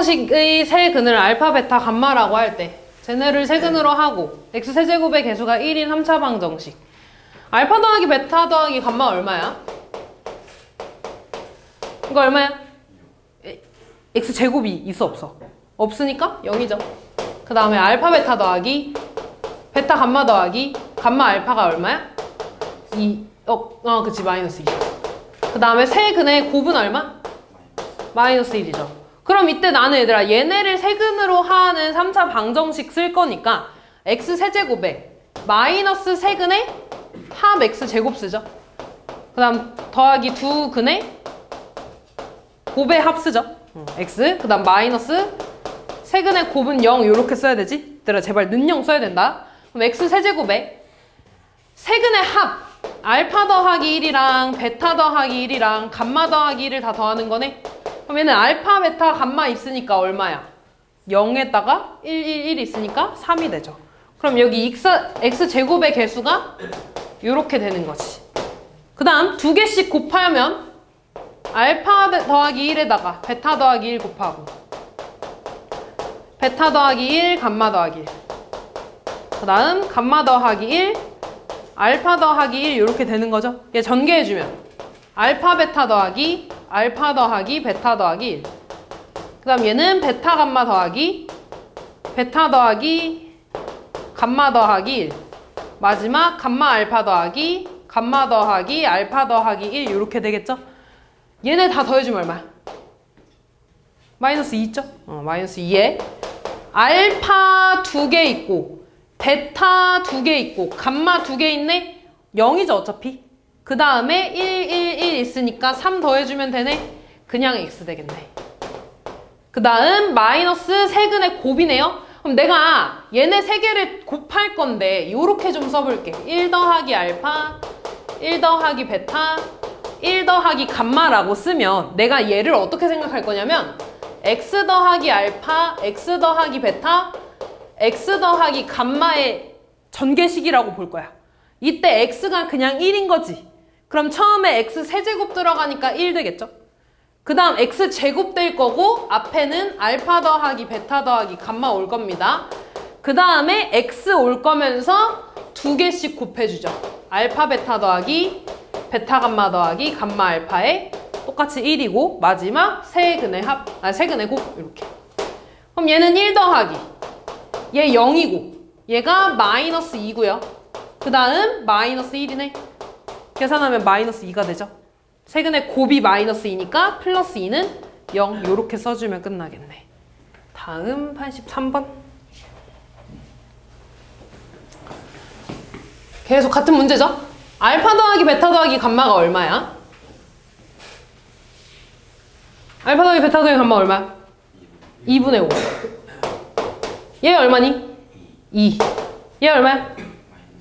방정식의 세근을 알파, 베타, 감마라고 할 때 쟤네를 세근으로 하고 x세제곱의 개수가 1인 3차 방정식. 알파 더하기 베타 더하기 감마 얼마야? 이거 얼마야? x제곱이 있어 없어? 없으니까 0이죠. 그 다음에 알파 베타 더하기 베타 감마 더하기 감마 알파가 얼마야? 2. 그치, 마이너스 2. 그 다음에 세근의 곱은 얼마? 마이너스 1이죠. 그럼 이때 나는 얘들아 얘네를 세근으로 하는 3차 방정식 쓸 거니까 x세제곱에 마이너스 세근의 합 x제곱 쓰죠. 그 다음 더하기 두 근의 곱의 합 쓰죠. x. 그 다음 마이너스 세근의 곱은 0 이렇게 써야 되지? 얘들아 제발 는영 써야 된다. 그럼 x세제곱에 세근의 합 알파 더하기 1이랑 베타 더하기 1이랑 감마 더하기 1을 다 더하는 거네. 그럼 얘는 알파, 베타, 감마 있으니까 얼마야? 0에다가 1, 1, 1 있으니까 3이 되죠. 그럼 여기 x제곱의 개수가 이렇게 되는 거지. 그 다음 두 개씩 곱하면 알파 더하기 1에다가 베타 더하기 1 곱하고 베타 더하기 1, 감마 더하기 1. 그 다음 감마 더하기 1, 알파 더하기 1 이렇게 되는 거죠. 얘 전개해주면 알파 베타 더하기 알파 더하기 베타 더하기 1. 그 다음 얘는 베타 감마 더하기 베타 더하기 감마 더하기 1. 마지막 감마 알파 더하기 감마 더하기 알파 더하기 1 이렇게 되겠죠? 얘네 다 더해주면 얼마야? 마이너스 2 있죠? 마이너스 2에 알파 2개 있고 베타 2개 있고 감마 2개 있네? 0이죠 어차피. 그 다음에 1, 1, 1 있으니까 3 더해주면 되네? 그냥 x 되겠네. 그 다음 마이너스 세근의 곱이네요. 그럼 내가 얘네 세 개를 곱할 건데 요렇게 좀 써볼게. 1 더하기 알파, 1 더하기 베타, 1 더하기 감마라고 쓰면 내가 얘를 어떻게 생각할 거냐면 x 더하기 알파, x 더하기 베타, x 더하기 감마의 전개식이라고 볼 거야. 이때 x가 그냥 1인 거지. 그럼 처음에 x 세제곱 들어가니까 1 되겠죠? 그 다음 x 제곱 될 거고 앞에는 알파 더하기 베타 더하기 감마 올 겁니다. 그 다음에 x 올 거면서 두 개씩 곱해주죠. 알파 베타 더하기 베타 감마 더하기 감마 알파에 똑같이 1이고 마지막 세근의 세근의 곱 이렇게. 그럼 얘는 1 더하기 얘 0이고 얘가 마이너스 2고요. 그 다음 마이너스 1이네. 계산하면 마이너스 2가 되죠. 세근의 곱이 마이너스 2니까 플러스 2는 0 이렇게 써주면 끝나겠네. 다음 83번. 계속 같은 문제죠. 알파 더하기 베타 더하기 감마가 얼마야? 알파 더하기 베타 더하기 감마 얼마야? 2분의 5. 얘 얼마니? 2. 얘 얼마야?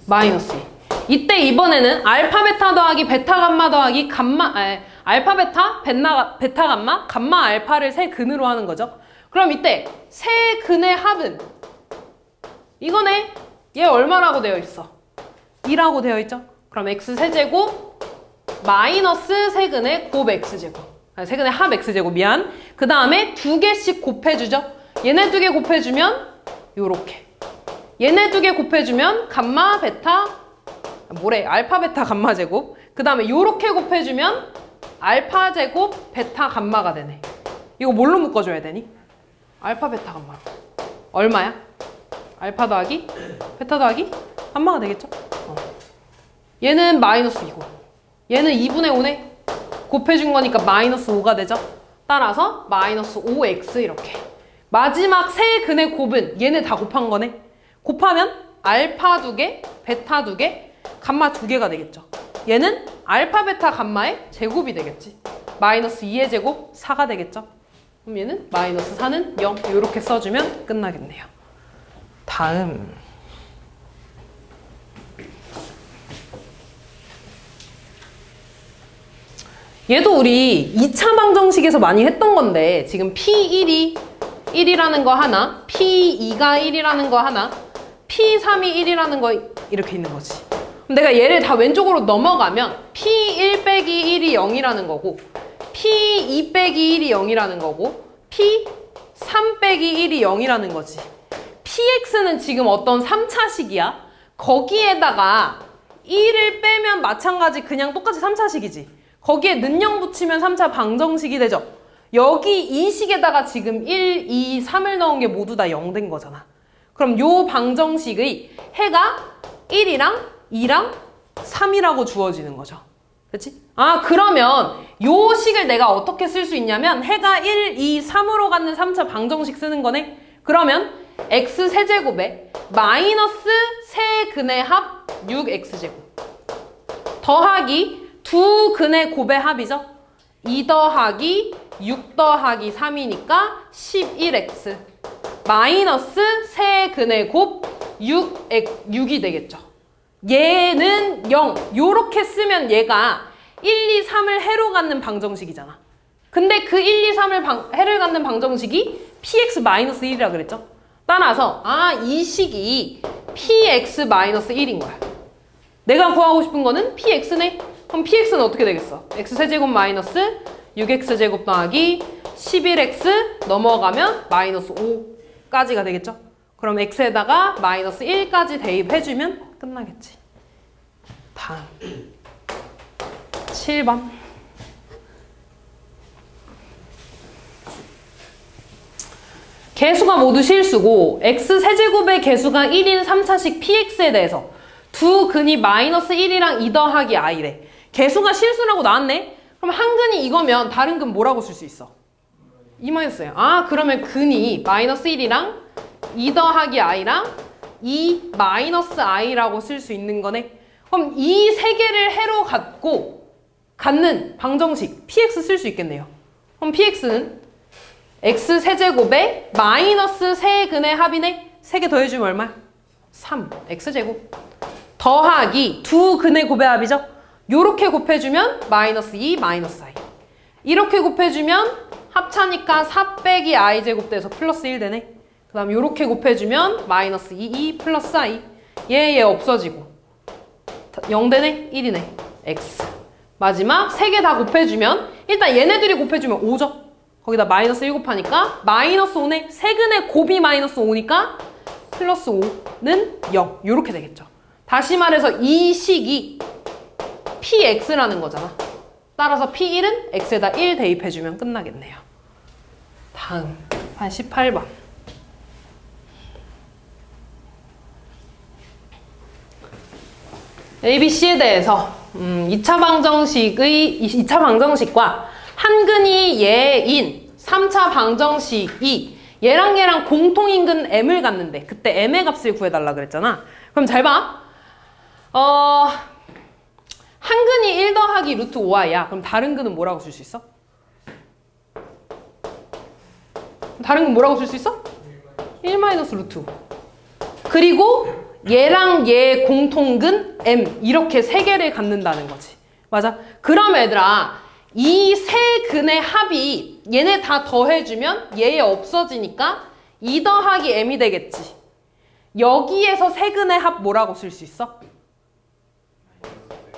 마이너스 2. 이때 이번에는 알파 베타 더하기 베타 감마 더하기 알파 베타, 베타 감마, 감마 알파를 세 근으로 하는 거죠. 그럼 이때 세 근의 합은 이거네. 얘 얼마라고 되어 있어? 2라고 되어 있죠. 그럼 x 세제곱 마이너스 세근의 곱 x제곱. 세근의 합 x제곱 미안. 그 다음에 두 개씩 곱해주죠. 얘네 두 개 곱해주면 요렇게. 얘네 두 개 곱해주면 감마 베타 알파 베타 감마 제곱. 그 다음에 요렇게 곱해주면 알파 제곱 베타 감마가 되네. 이거 뭘로 묶어줘야 되니? 알파 베타 감마로. 얼마야? 알파 더하기 베타 더하기 감마가 되겠죠? 얘는 마이너스 2고 얘는 2분의 5네. 곱해준 거니까 마이너스 5가 되죠. 따라서 마이너스 5x 이렇게. 마지막 세 근의 곱은 얘네 다 곱한 거네. 곱하면 알파 2개, 베타 2개, 감마 2개가 되겠죠. 얘는 알파 베타 감마의 제곱이 되겠지. 마이너스 2의 제곱 4가 되겠죠. 그럼 얘는 마이너스 4는 0 이렇게 써주면 끝나겠네요. 다음 얘도 우리 2차 방정식에서 많이 했던 건데 지금 P1이 1이라는 거 하나, P2가 1이라는 거 하나, P3이 1이라는 거 이렇게 있는 거지. 그럼 내가 얘를 다 왼쪽으로 넘어가면 P1 빼기 1이 0이라는 거고 P2 빼기 1이 0이라는 거고 P3 3 빼기 1이 0이라는 거지. px는 지금 어떤 3차식이야. 거기에다가 1을 빼면 마찬가지 그냥 똑같이 3차식이지. 거기에 는영 붙이면 3차 방정식이 되죠. 여기 이 식에다가 지금 1, 2, 3을 넣은 게 모두 다 0 된 거잖아. 그럼 요 방정식의 해가 1이랑 2랑 3이라고 주어지는 거죠. 그렇지? 아, 그러면 요 식을 내가 어떻게 쓸 수 있냐면 해가 1, 2, 3으로 갖는 3차 방정식 쓰는 거네. 그러면 x 세제곱에 마이너스 세근의 합 6x제곱 더하기 두 근의 곱의 합이죠. 2 더하기 6 더하기 3이니까 11x 마이너스 세근의 곱 6이 되겠죠. 얘는 0. 요렇게 쓰면 얘가 1, 2, 3을 해로 갖는 방정식이잖아. 근데 그 1, 2, 3을 해를 갖는 방정식이 px-1이라 그랬죠. 따라서 이 식이 px-1인 거야. 내가 구하고 싶은 거는 px네. 그럼 px는 어떻게 되겠어? x세제곱 마이너스 6x제곱 더하기 11x 넘어가면 마이너스 5까지가 되겠죠? 그럼 x에다가 마이너스 1까지 대입해주면 끝나겠지. 다음 7번. 개수가 모두 실수고 x세제곱의 개수가 1인 3차식 px에 대해서 두 근이 마이너스 1이랑 2 더하기 i래. 개수가 실수라고 나왔네? 그럼 한 근이 이거면 다른 근 뭐라고 쓸 수 있어? 2 마이너스예요. 그러면 근이 마이너스 1이랑 2 더하기 i랑 2 마이너스 i라고 쓸 수 있는 거네. 그럼 이 세 개를 해로 갖는 방정식 px 쓸 수 있겠네요. 그럼 px는 x 세제곱에 마이너스 세근의 합이네. 3개 더해주면 얼마야? 3 x제곱 더하기 두 근의 곱의 합이죠. 요렇게 곱해주면 마이너스 2 마이너스 i 이렇게 곱해주면 합차니까 4 빼기 i제곱 돼서 플러스 1 되네. 그 다음 요렇게 곱해주면 마이너스 2 플러스 i 얘 없어지고 0 되네. 1이네. x 마지막 3개 다 곱해주면 일단 얘네들이 곱해주면 5죠. 거기다 마이너스 1 곱하니까 마이너스 5네. 세근의 곱이 마이너스 5니까 플러스 5는 0 요렇게 되겠죠. 다시 말해서 이 식이 px라는 거잖아. 따라서 p1은 x에다 1 대입해주면 끝나겠네요. 다음 한 18번. ABC에 대해서 2차 방정식과 한 근이 얘인 3차 방정식이 얘랑 공통인근 m을 갖는데 그때 m의 값을 구해달라 그랬잖아. 그럼 잘 봐. 한 근이 1 더하기 루트 5i야. 그럼 다른 근은 뭐라고 쓸 수 있어? 다른 근 뭐라고 쓸 수 있어? 1 마이너스 루트 5. 그리고 얘랑 얘 공통근 m 이렇게 세 개를 갖는다는 거지. 맞아? 그럼 얘들아 이 세 근의 합이 얘네 다 더해주면 얘 없어지니까 2 더하기 m이 되겠지. 여기에서 세 근의 합 뭐라고 쓸 수 있어?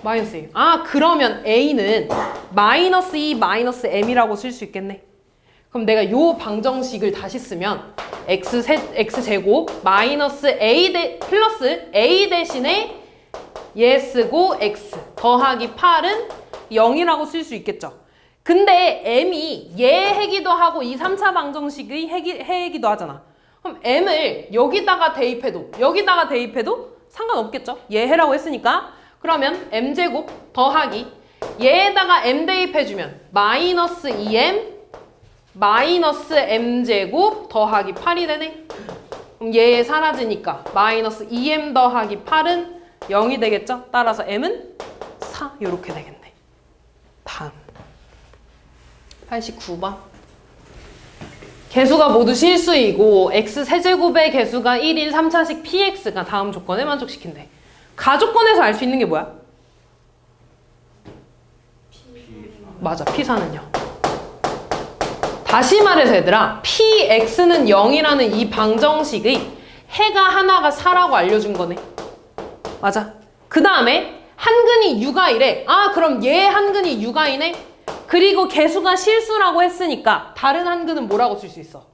마이너스 A. 그러면 A는 마이너스 2 마이너스 m이라고 쓸 수 있겠네. 그럼 내가 요 방정식을 다시 쓰면 x제곱 마이너스 플러스 a 대신에 얘 쓰고 x 더하기 8은 0이라고 쓸 수 있겠죠. 근데 m이 얘 해기도 하고 이 3차 방정식의 해기도 하잖아. 그럼 m을 여기다가 대입해도 상관없겠죠. 얘 해라고 했으니까. 그러면 m제곱 더하기 얘에다가 m 대입해주면 마이너스 2m 마이너스 m제곱 더하기 8이 되네. 그럼 얘 사라지니까 마이너스 2m 더하기 8은 0이 되겠죠. 따라서 m은 4 이렇게 되겠네. 다음 89번. 개수가 모두 실수이고 x세제곱의 개수가 1인 3차식 px가 다음 조건에 만족시킨대. 가조건에서 알 수 있는 게 뭐야? 맞아, p사는요. 다시 말해서 얘들아 px는 0이라는 이 방정식의 해가 하나가 4라고 알려준 거네. 맞아. 그 다음에 한근이 6i래. 그럼 얘 한근이 6i네. 그리고 개수가 실수라고 했으니까 다른 한근은 뭐라고 쓸 수 있어?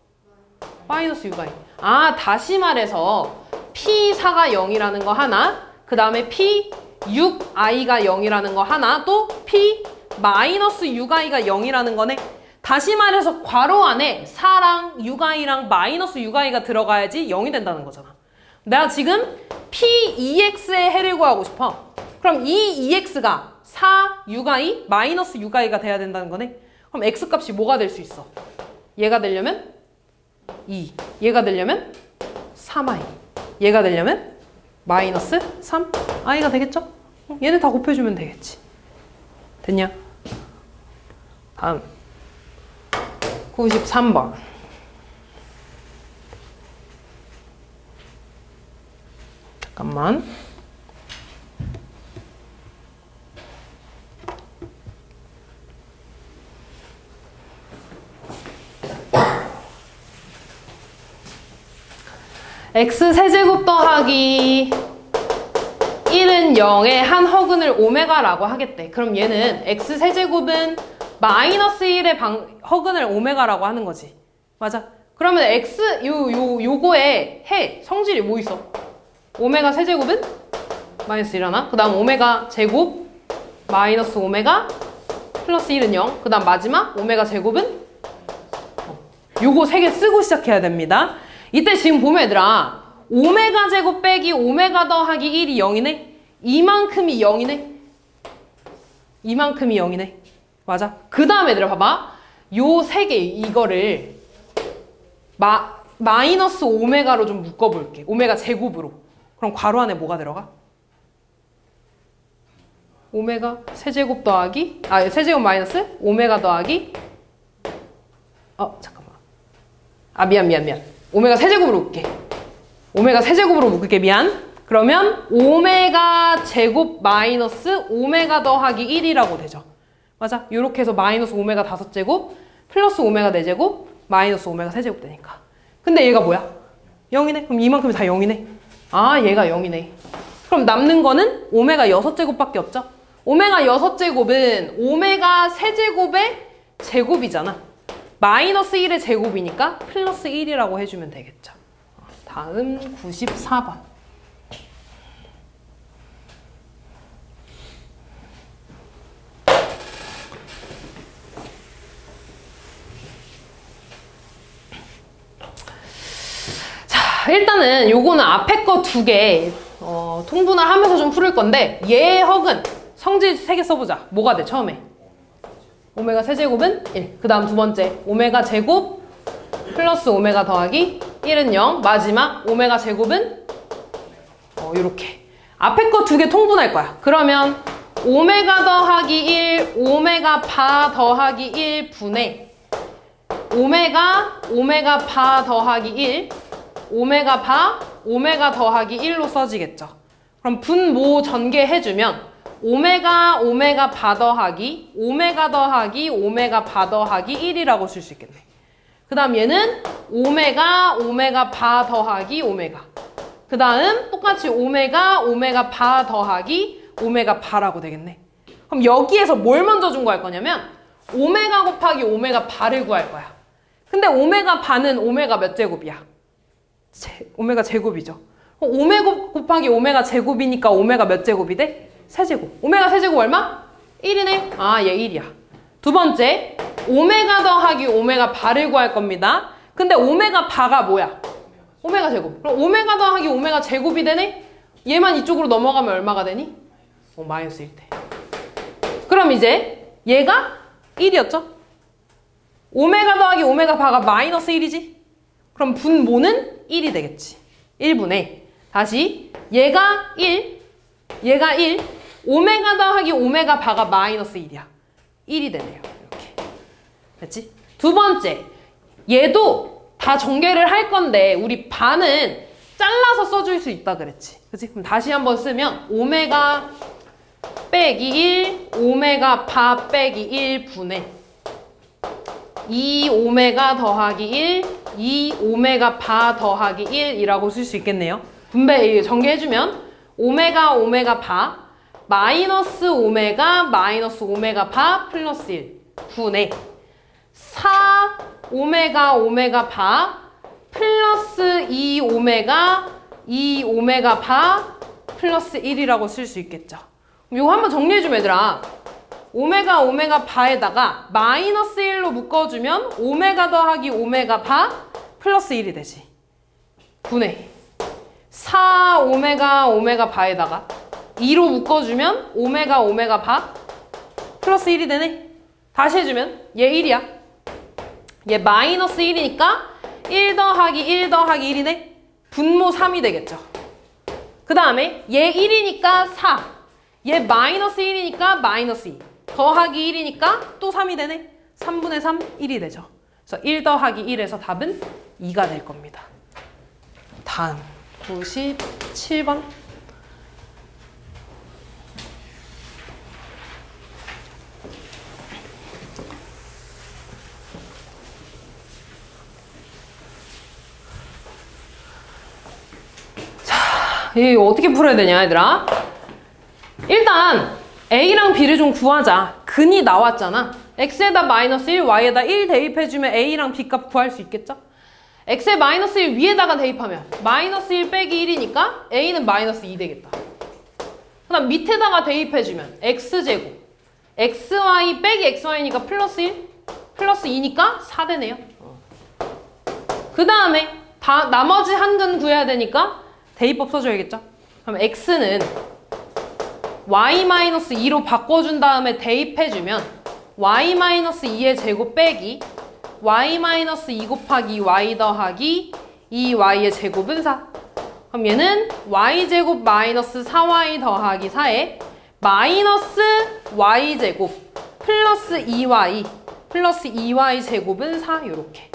마이너스 6i. 아, 다시 말해서 P4가 0이라는 거 하나, 그 다음에 P6i가 0이라는 거 하나, 또 P-6i가 0이라는 거네. 다시 말해서 괄호 안에 4랑 6i랑 마이너스 6i가 들어가야지 0이 된다는 거잖아. 내가 지금 P2x의 해를 구하고 싶어. 그럼 이 2x가 4, 6i, 마이너스 6i가 돼야 된다는 거네. 그럼 x 값이 뭐가 될 수 있어? 얘가 되려면 2, 얘가 되려면 3i, 얘가 되려면 마이너스 3i가 되겠죠? 얘네 다 곱해주면 되겠지. 됐냐? 다음 93번. 잠깐만. x세제곱 더하기 1은 0의 한 허근을 오메가라고 하겠대. 그럼 얘는 x세제곱은 마이너스 1의 허근을 오메가라고 하는 거지. 맞아. 그러면 요거의 해, 성질이 뭐 있어? 오메가 세제곱은 마이너스 1 하나. 그 다음 오메가 제곱 마이너스 오메가 플러스 1은 0. 그 다음 마지막 오메가 제곱은 요거 세 개 쓰고 시작해야 됩니다. 이때 지금 보면 얘들아, 오메가 제곱 빼기 오메가 더하기 1이 0이네? 이만큼이 0이네? 이만큼이 0이네? 맞아. 그 다음에 얘들아 봐봐. 요 세 개 이거를 마이너스 오메가로 좀 묶어볼게. 오메가 제곱으로. 그럼 괄호 안에 뭐가 들어가? 오메가 세제곱 더하기 세제곱 마이너스 오메가 더하기 잠깐만. 미안. 오메가 세제곱으로 묶게. 오메가 세제곱으로 묶을게. 미안. 그러면 오메가 제곱 마이너스 오메가 더하기 1이라고 되죠. 맞아. 이렇게 해서 마이너스 오메가 5제곱 플러스 오메가 4제곱 마이너스 오메가 세제곱 되니까. 근데 얘가 뭐야? 0이네. 그럼 이만큼이 다 0이네. 아, 얘가 0이네. 그럼 남는 거는 오메가 6제곱밖에 없죠. 오메가 6제곱은 오메가 세제곱의 제곱이잖아. 마이너스 1의 제곱이니까 플러스 1이라고 해주면 되겠죠. 다음 94번. 자, 일단은 요거는 앞에 거 2개 통분을 하면서 좀 풀을 건데, 얘의 허근 성질 3개 써보자. 뭐가 돼 처음에? 오메가 세제곱은 1. 그 다음 두 번째 오메가 제곱 플러스 오메가 더하기 1은 0. 마지막 오메가 제곱은 요렇게 앞에 거 2개 통분할 거야. 그러면 오메가 더하기 1 오메가 바 더하기 1 분의 오메가 바 더하기 1 오메가 바 오메가 더하기 1로 써지겠죠. 그럼 분모 전개해주면 오메가 바 더하기 오메가 더하기 오메가 바 더하기 1이라고 쓸 수 있겠네. 그 다음 얘는 오메가 바 더하기 오메가. 그 다음 똑같이 오메가 바 더하기 오메가 바라고 되겠네. 그럼 여기에서 뭘 먼저 준 거 할 거냐면 오메가 곱하기 오메가 바를 구할 거야. 근데 오메가 바는 오메가 몇 제곱이야? 오메가 제곱이죠. 오메가 곱하기 오메가 제곱이니까 오메가 몇 제곱이 돼? 세제곱. 오메가 세제곱 얼마? 1이네. 아, 얘 1이야. 두 번째, 오메가 더하기 오메가 바를 구할 겁니다. 근데 오메가 바가 뭐야? 오메가 제곱. 그럼 오메가 더하기 오메가 제곱이 되네? 얘만 이쪽으로 넘어가면 얼마가 되니? 마이너스 1 돼. 그럼 이제 얘가 1이었죠? 오메가 더하기 오메가 바가 마이너스 1이지? 그럼 분모는 1이 되겠지. 1분의 다시 얘가 1 오메가 더하기 오메가 바가 마이너스 1이야. 1이 되네요. 이렇게. 됐지? 두 번째, 얘도 다 전개를 할 건데 우리 바는 잘라서 써줄 수 있다 그랬지. 그치? 그럼 다시 한번 쓰면 오메가 빼기 1 오메가 바 빼기 1 분의 2 오메가 더하기 1 2 오메가 바 더하기 1이라고 쓸 수 있겠네요. 분배 전개해주면 오메가 바 마이너스 오메가 바 플러스 1 분의 4 오메가 바 플러스 2오메가 2오메가 바 플러스 1이라고 쓸 수 있겠죠. 이거 한번 정리해주면 얘들아. 오메가 바에다가 마이너스 1로 묶어주면 오메가 더하기 오메가 바 플러스 1이 되지. 분해. 4 오메가 바에다가 2로 묶어주면 오메가 바 플러스 1이 되네. 다시 해주면 얘 1이야. 얘 마이너스 1이니까 1 더하기 1 더하기 1이네. 분모 3이 되겠죠. 그 다음에 얘 1이니까 4. 얘 마이너스 1이니까 마이너스 2. 더하기 1이니까 또 3이 되네. 3분의 3, 1이 되죠. 그래서 1 더하기 1에서 답은 2가 될 겁니다. 다음 97번. 이거 어떻게 풀어야 되냐 얘들아. 일단 A랑 B를 좀 구하자. 근이 나왔잖아. X에다 마이너스 1, Y에다 1 대입해주면 A랑 B 값 구할 수 있겠죠? X에 마이너스 1 위에다가 대입하면 마이너스 1 빼기 1이니까 A는 마이너스 2 되겠다. 그 다음 밑에다가 대입해주면 X제곱 XY 빼기 XY니까 플러스 1 플러스 2니까 4 되네요. 그 다음에 나머지 한 근 구해야 되니까 대입법 써줘야겠죠? 그럼 X는 Y-2로 바꿔준 다음에 대입해주면 Y-2의 제곱 빼기 Y-2 곱하기 Y 더하기 2Y의 제곱은 4. 그럼 얘는 Y제곱 마이너스 4Y 더하기 4에 마이너스 Y제곱 플러스 2Y 플러스 2Y 제곱은 4. 요렇게.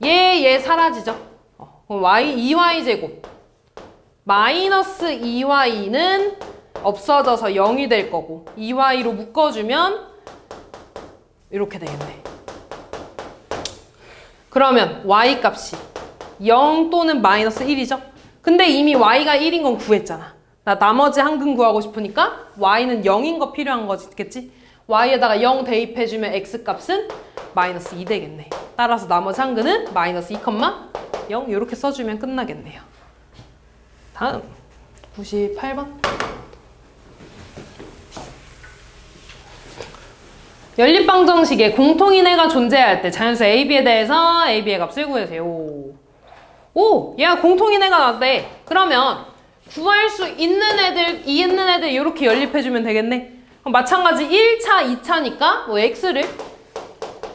얘 사라지죠? 그럼 2Y 제곱 마이너스 2Y는 없어져서 0이 될 거고 2Y로 묶어주면 이렇게 되겠네. 그러면 Y 값이 0 또는 마이너스 1이죠? 근데 이미 Y가 1인 건 구했잖아. 나 나머지 한 근 구하고 싶으니까 Y는 0인 거 필요한 거겠지? Y에다가 0 대입해주면 X 값은 마이너스 2 되겠네. 따라서 나머지 한 근은 마이너스 2,0 이렇게 써주면 끝나겠네요. 다음 98번. 연립방정식에 공통인해가 존재할 때 자연수 AB에 대해서 AB의 값을 구해주세요. 오! 얘가 공통인해가 나왔대. 그러면 구할 수 있는 애들, 있는 애들 이렇게 연립해주면 되겠네. 그럼 마찬가지 1차, 2차니까 뭐 X를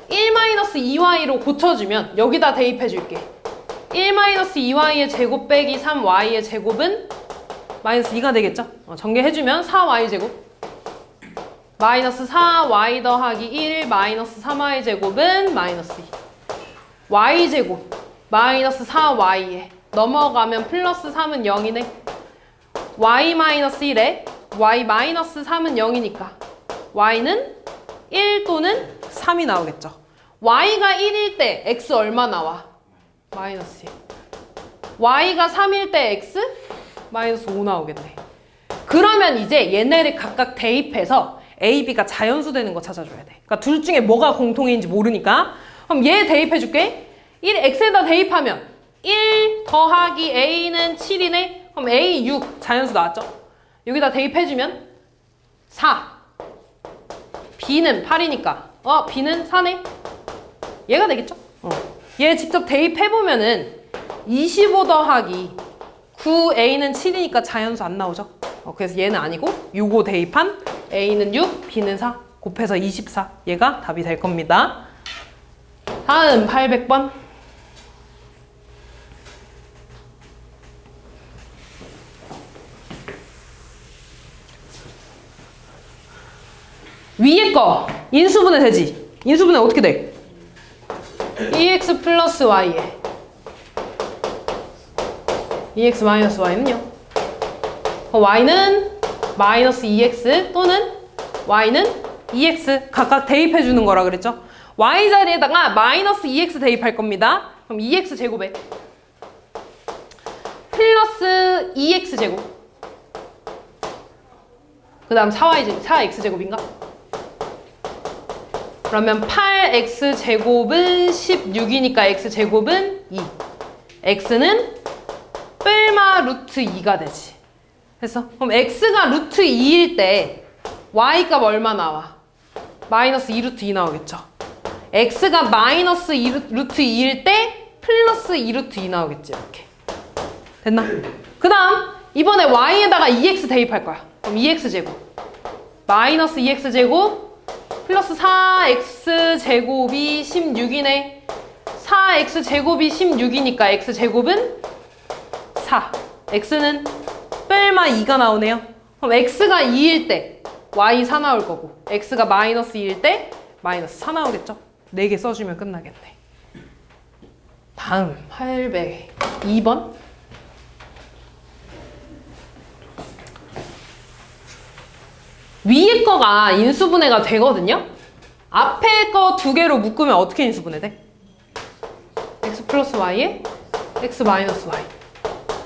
1-2Y로 고쳐주면 여기다 대입해줄게. 1-2Y의 제곱 빼기 3Y의 제곱은 마이너스 2가 되겠죠? 전개해주면 4Y 제곱 마이너스 4Y 더하기 1 마이너스 3Y 제곱은 마이너스 2 Y 제곱 마이너스 4Y에 넘어가면 플러스 3은 0이네. Y 마이너스 1에 Y 마이너스 3은 0이니까 Y는 1 또는 3이 나오겠죠. Y가 1일 때 X 얼마 나와? 마이너스 1. Y가 3일 때 X? 마이너스 5 나오겠네. 그러면 이제 얘네를 각각 대입해서 A, B가 자연수 되는 거 찾아줘야 돼. 그러니까 둘 중에 뭐가 공통인지 모르니까. 그럼 얘 대입해줄게. 1 X에다 대입하면 1 더하기 A는 7이네. 그럼 A 6 자연수 나왔죠? 여기다 대입해주면 4. B는 8이니까 B는 4네. 얘가 되겠죠? 얘 직접 대입해보면은 25 더하기 9A는 7이니까 자연수 안 나오죠? 그래서 얘는 아니고 요거 대입한 A는 6, B는 4 곱해서 24. 얘가 답이 될 겁니다. 다음 800번. 위에 거 인수분해 되지? 인수분해 어떻게 돼? 2x 플러스 y에 2x 마이너스 y는요? y는 마이너스 2x 또는 y는 2x 각각 대입해 주는 거라 그랬죠? y 자리에다가 마이너스 2x 대입할 겁니다. 그럼 2x 제곱에 플러스 2x 제곱 그 다음 4x 제곱인가? 그러면 8x 제곱은 16이니까 x 제곱은 2. x는 뿔마 루트 2가 되지. 됐어? 그럼 x가 루트 2일 때 y 값 얼마 나와? 마이너스 2 루트 2 나오겠죠? x가 마이너스 2 루트 2일 때 플러스 2 루트 2 나오겠지. 이렇게. 됐나? 그 다음 이번에 y에다가 2x 대입할 거야. 그럼 2x 제곱 마이너스 2x 제곱 플러스 4x 제곱이 16이네. 4x 제곱이 16이니까 x 제곱은 4. x는 뺄마 2가 나오네요. 그럼 x가 2일 때 y 4 나올 거고 x가 마이너스 2일 때 마이너스 4 나오겠죠? 4개 써주면 끝나겠네. 다음 802번. 위에 거가 인수분해가 되거든요? 앞에 거 2개로 묶으면 어떻게 인수분해 돼? x 플러스 y에 x 마이너스 y.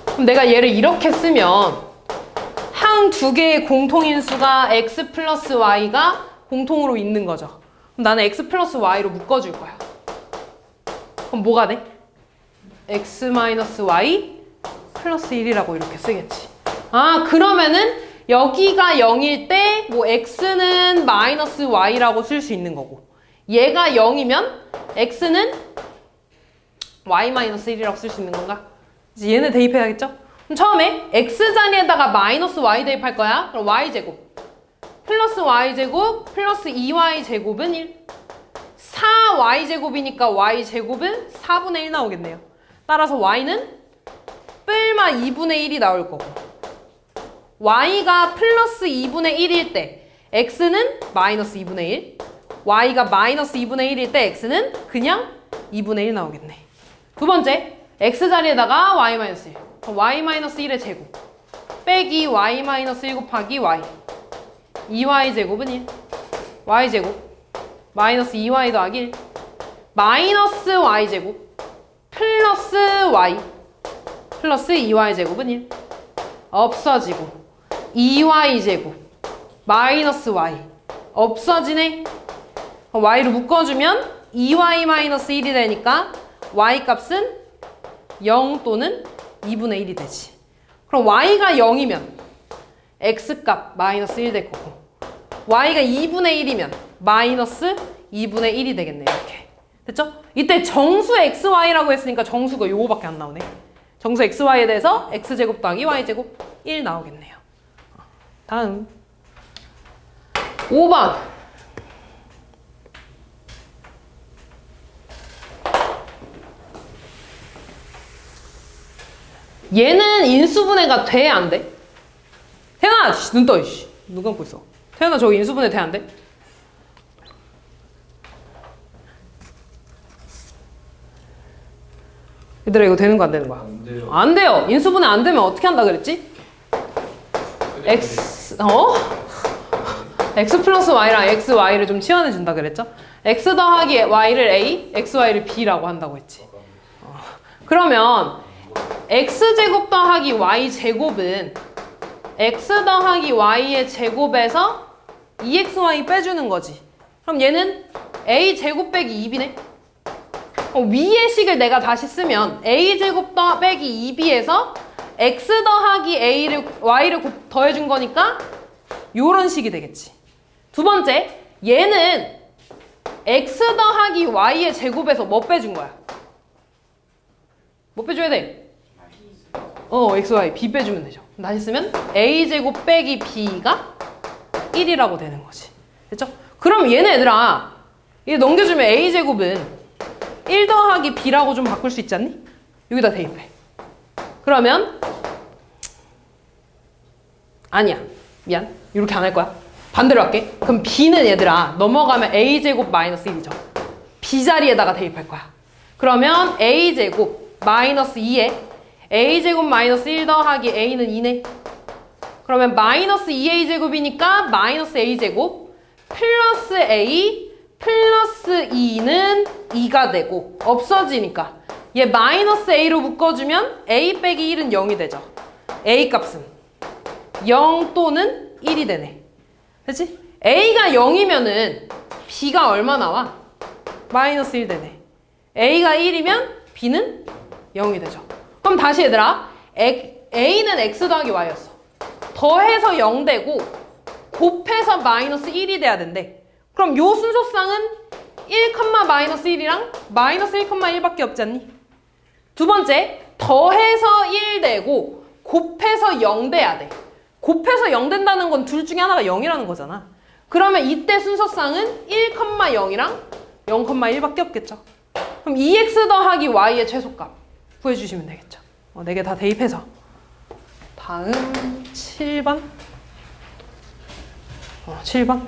그럼 내가 얘를 이렇게 쓰면 항 2개의 공통인수가 x 플러스 y가 공통으로 있는 거죠. 그럼 나는 x 플러스 y로 묶어줄 거야. 그럼 뭐가 돼? x 마이너스 y 플러스 1이라고 이렇게 쓰겠지. 아, 그러면은 여기가 0일 때 뭐 x는 마이너스 y라고 쓸 수 있는 거고 얘가 0이면 x는 y 마이너스 1이라고 쓸 수 있는 건가? 이제 얘는 대입해야겠죠? 그럼 처음에 x 자리에다가 마이너스 y 대입할 거야. 그럼 y제곱 플러스 y제곱 플러스 2y제곱은 1. 4y제곱이니까 y제곱은 4분의 1 나오겠네요. 따라서 y는 뿔마 2분의 1이 나올 거고 y가 플러스 2분의 1일 때 x는 마이너스 2분의 1, y가 마이너스 2분의 1일 때 x는 그냥 2분의 1 나오겠네. 두 번째, x 자리에다가 y 마이너스 1. 그럼 y 마이너스 1의 제곱 빼기 y 마이너스 1 곱하기 y. 2y 제곱은 1. y 제곱 마이너스 2y 더하기 1. 마이너스 y 제곱 플러스 y 플러스 2y 제곱은 1. 없어지고 2y제곱 마이너스 y 없어지네. y를 묶어주면 2y 마이너스 1이 되니까 y 값은 0 또는 2분의 1이 되지. 그럼 y가 0이면 x 값 마이너스 1 될 거고 y가 2분의 1이면 마이너스 2분의 1이 되겠네. 이렇게 됐죠? 이때 정수 xy라고 했으니까 정수가 요거밖에 안 나오네. 정수 xy에 대해서 x제곱 더하기 y제곱 1 나오겠네요. 다음 5번. 얘는 인수분해가 돼? 안 돼? 태연아! 눈 떠! 눈 감고 있어. 태연아 저기 인수분해 돼? 안 돼? 얘들아 이거 되는 거 안 되는 거야? 안 돼요. 안 돼요. 인수분해 안 되면 어떻게 한다 그랬지? x 플러스 y랑 x, y를 좀 치환해 준다 그랬죠? x 더하기 y를 a, x, y를 b라고 한다고 했지. 그러면 x제곱 더하기 y제곱은 x 더하기 y의 제곱에서 2xy 빼주는 거지. 그럼 얘는 a제곱 빼기 2b네. 위의 식을 내가 다시 쓰면 a제곱 빼기 2b에서 x 더하기 y를 더해준 거니까 요런 식이 되겠지. 두 번째, 얘는 x 더하기 y의 제곱에서 뭐 빼준 거야? 뭐 빼줘야 돼? x, y, b 빼주면 되죠. 다시 쓰면 a제곱 빼기 b가 1이라고 되는 거지. 됐죠? 그럼 얘네 얘들아, 얘 넘겨주면 a제곱은 1 더하기 b라고 좀 바꿀 수 있지 않니? 여기다 대입해. 그러면 아니야. 미안. 이렇게 안 할 거야. 반대로 할게. 그럼 b는 얘들아 넘어가면 a제곱 마이너스 1이죠. b 자리에다가 대입할 거야. 그러면 a제곱 마이너스 2에 a제곱 마이너스 1 더하기 a는 2네. 그러면 마이너스 2a제곱이니까 마이너스 a제곱 플러스 a 플러스 2는 2가 되고 없어지니까 얘 마이너스 a로 묶어주면 a 빼기 1은 0이 되죠. a 값은 0 또는 1이 되네. 그치? a가 0이면은 b가 얼마 나와? 마이너스 1 되네. a가 1이면 b는 0이 되죠. 그럼 다시 얘들아, a는 x 더하기 y였어. 더해서 0 되고 곱해서 마이너스 1이 돼야 된대. 그럼 요 순서쌍은 1, 마이너스 1이랑 마이너스 1, 1밖에 없지 않니? 두 번째, 더해서 1 되고 곱해서 0 돼야 돼. 곱해서 0 된다는 건 둘 중에 하나가 0이라는 거잖아. 그러면 이때 순서쌍은 1, 0이랑 0, 1밖에 없겠죠. 그럼 2x 더하기 y의 최소값 구해주시면 되겠죠. 4개 다 대입해서. 다음 7번. 7번.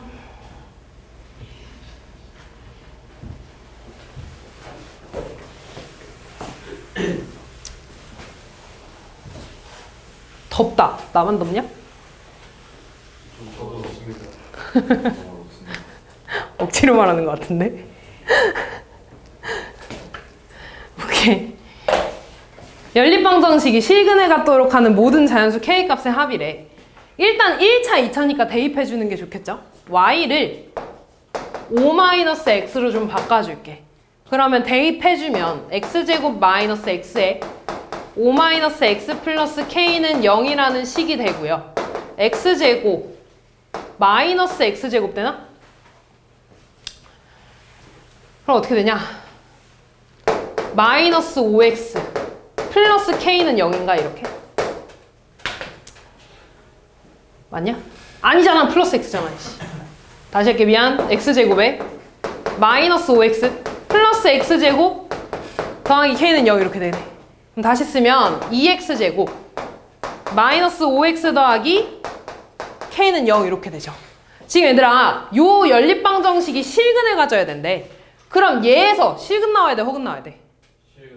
덥다. 나만 덥냐? 저도 없습니다. 억지로 말하는 것 같은데. 오케이. 연립방정식이 실근에 갖도록 하는 모든 자연수 K값의 합이래. 일단 1차, 2차니까 대입해주는 게 좋겠죠? Y를 5-X로 좀 바꿔줄게. 그러면 대입해주면 X제곱 마이너스 X에 5-X 플러스 K는 0이라는 식이 되고요. X제곱 마이너스 X제곱 되나? 그럼 어떻게 되냐? 마이너스 5X 플러스 K는 0인가 이렇게? 맞냐? 아니잖아. 플러스 X잖아. 다시 할게. 미안. X제곱에 마이너스 5X 플러스 X제곱 더하기 K는 0 이렇게 되네. 그럼 다시 쓰면 2X제곱 마이너스 5X 더하기 K는 0 이렇게 되죠. 지금 얘들아, 요 연립방정식이 실근을 가져야 된대. 그럼 얘에서 실근 나와야 돼? 혹은 나와야 돼?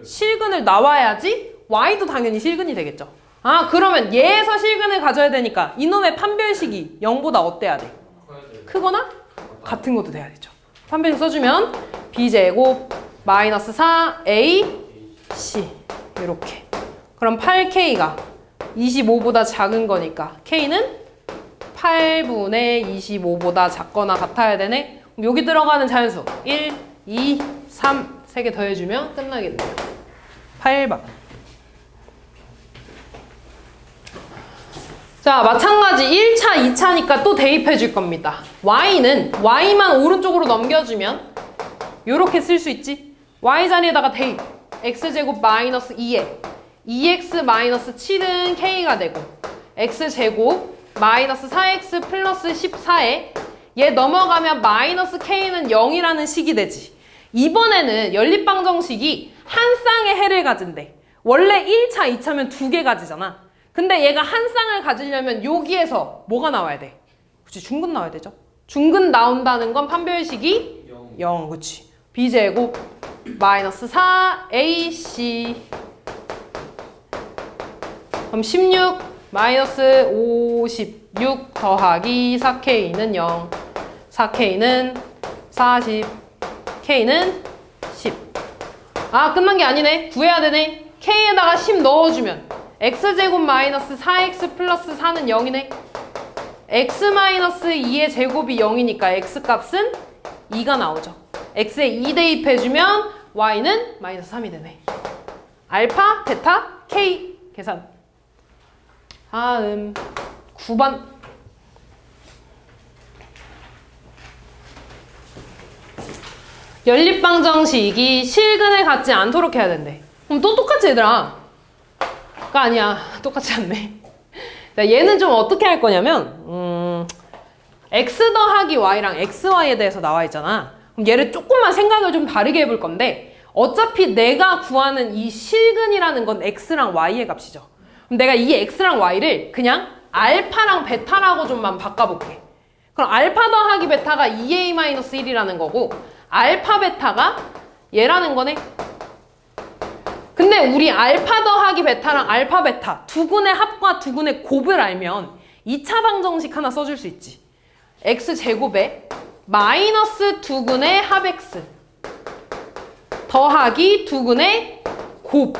실근을 나와야지 Y도 당연히 실근이 되겠죠. 아, 그러면 얘에서 실근을 가져야 되니까 이놈의 판별식이 0보다 어때야 돼? 크거나 같은 것도 돼야 되죠. 판별식 써주면 B제곱 마이너스 4AC 이렇게. 그럼 8K가 25보다 작은 거니까 K는 8분의 25보다 작거나 같아야 되네. 그럼 여기 들어가는 자연수 1, 2, 3 3개 더해주면 끝나겠네요. 8번. 자, 마찬가지 1차, 2차니까 또 대입해 줄 겁니다. Y는 Y만 오른쪽으로 넘겨주면 요렇게 쓸 수 있지. Y 자리에다가 대입. X제곱 마이너스 2에 2X 마이너스 7은 K가 되고 X제곱 마이너스 4X 플러스 14에 얘 넘어가면 마이너스 K는 0이라는 식이 되지. 이번에는 연립방정식이 한 쌍의 해를 가진대. 원래 1차, 2차면 2개 가지잖아. 근데 얘가 한 쌍을 가지려면 여기에서 뭐가 나와야 돼? 그치, 중근 나와야 되죠. 중근 나온다는 건 판별식이 0, 그치. B제곱 마이너스 4AC 그럼 16 마이너스 56 더하기 4K는 0 4K는 40 K는 10. 아, 끝난 게 아니네. 구해야 되네. K에다가 10 넣어주면 X제곱 마이너스 4X 플러스 4는 0이네. X 마이너스 2의 제곱이 0이니까 X값은 2가 나오죠. X에 2 대입해주면 Y는 마이너스 3이 되네. 알파, 베타, K 계산. 다음 9번. 연립방정식이 실근을 갖지 않도록 해야 된대. 그럼 또 똑같지 얘들아. 가 아니야. 똑같지 않네. 얘는 좀 어떻게 할 거냐면 X 더하기 Y랑 XY에 대해서 나와 있잖아. 그럼 얘를 조금만 생각을 좀 다르게 해볼 건데 어차피 내가 구하는 이 실근이라는 건 X랑 Y의 값이죠. 그럼 내가 이 X랑 Y를 그냥 알파랑 베타라고 좀만 바꿔볼게. 그럼 알파 더하기 베타가 2A-1이라는 거고 알파 베타가 얘라는 거네. 근데 우리 알파 더하기 베타랑 알파 베타 두 군의 합과 두 군의 곱을 알면 2차 방정식 하나 써줄 수 있지. X제곱에 마이너스 두 군의 합 X 더하기 두 군의 곱.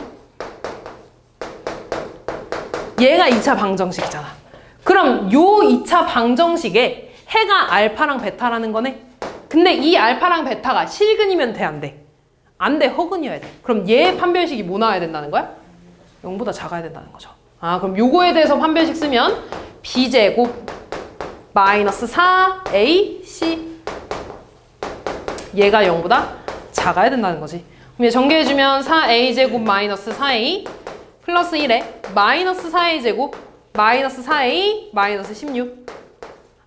얘가 2차 방정식이잖아. 그럼 요 2차 방정식에 해가 알파랑 베타라는 거네. 근데 이 알파랑 베타가 실근이면 돼, 안 돼? 안 돼. 허근이어야 돼. 그럼 얘 판별식이 뭐 나와야 된다는 거야? 0보다 작아야 된다는 거죠. 아, 그럼 요거에 대해서 판별식 쓰면 b제곱 마이너스 4ac 얘가 0보다 작아야 된다는 거지. 그럼 얘 전개해주면 4a제곱 마이너스 4a 플러스 1에 마이너스 4a제곱 마이너스 4a 마이너스 16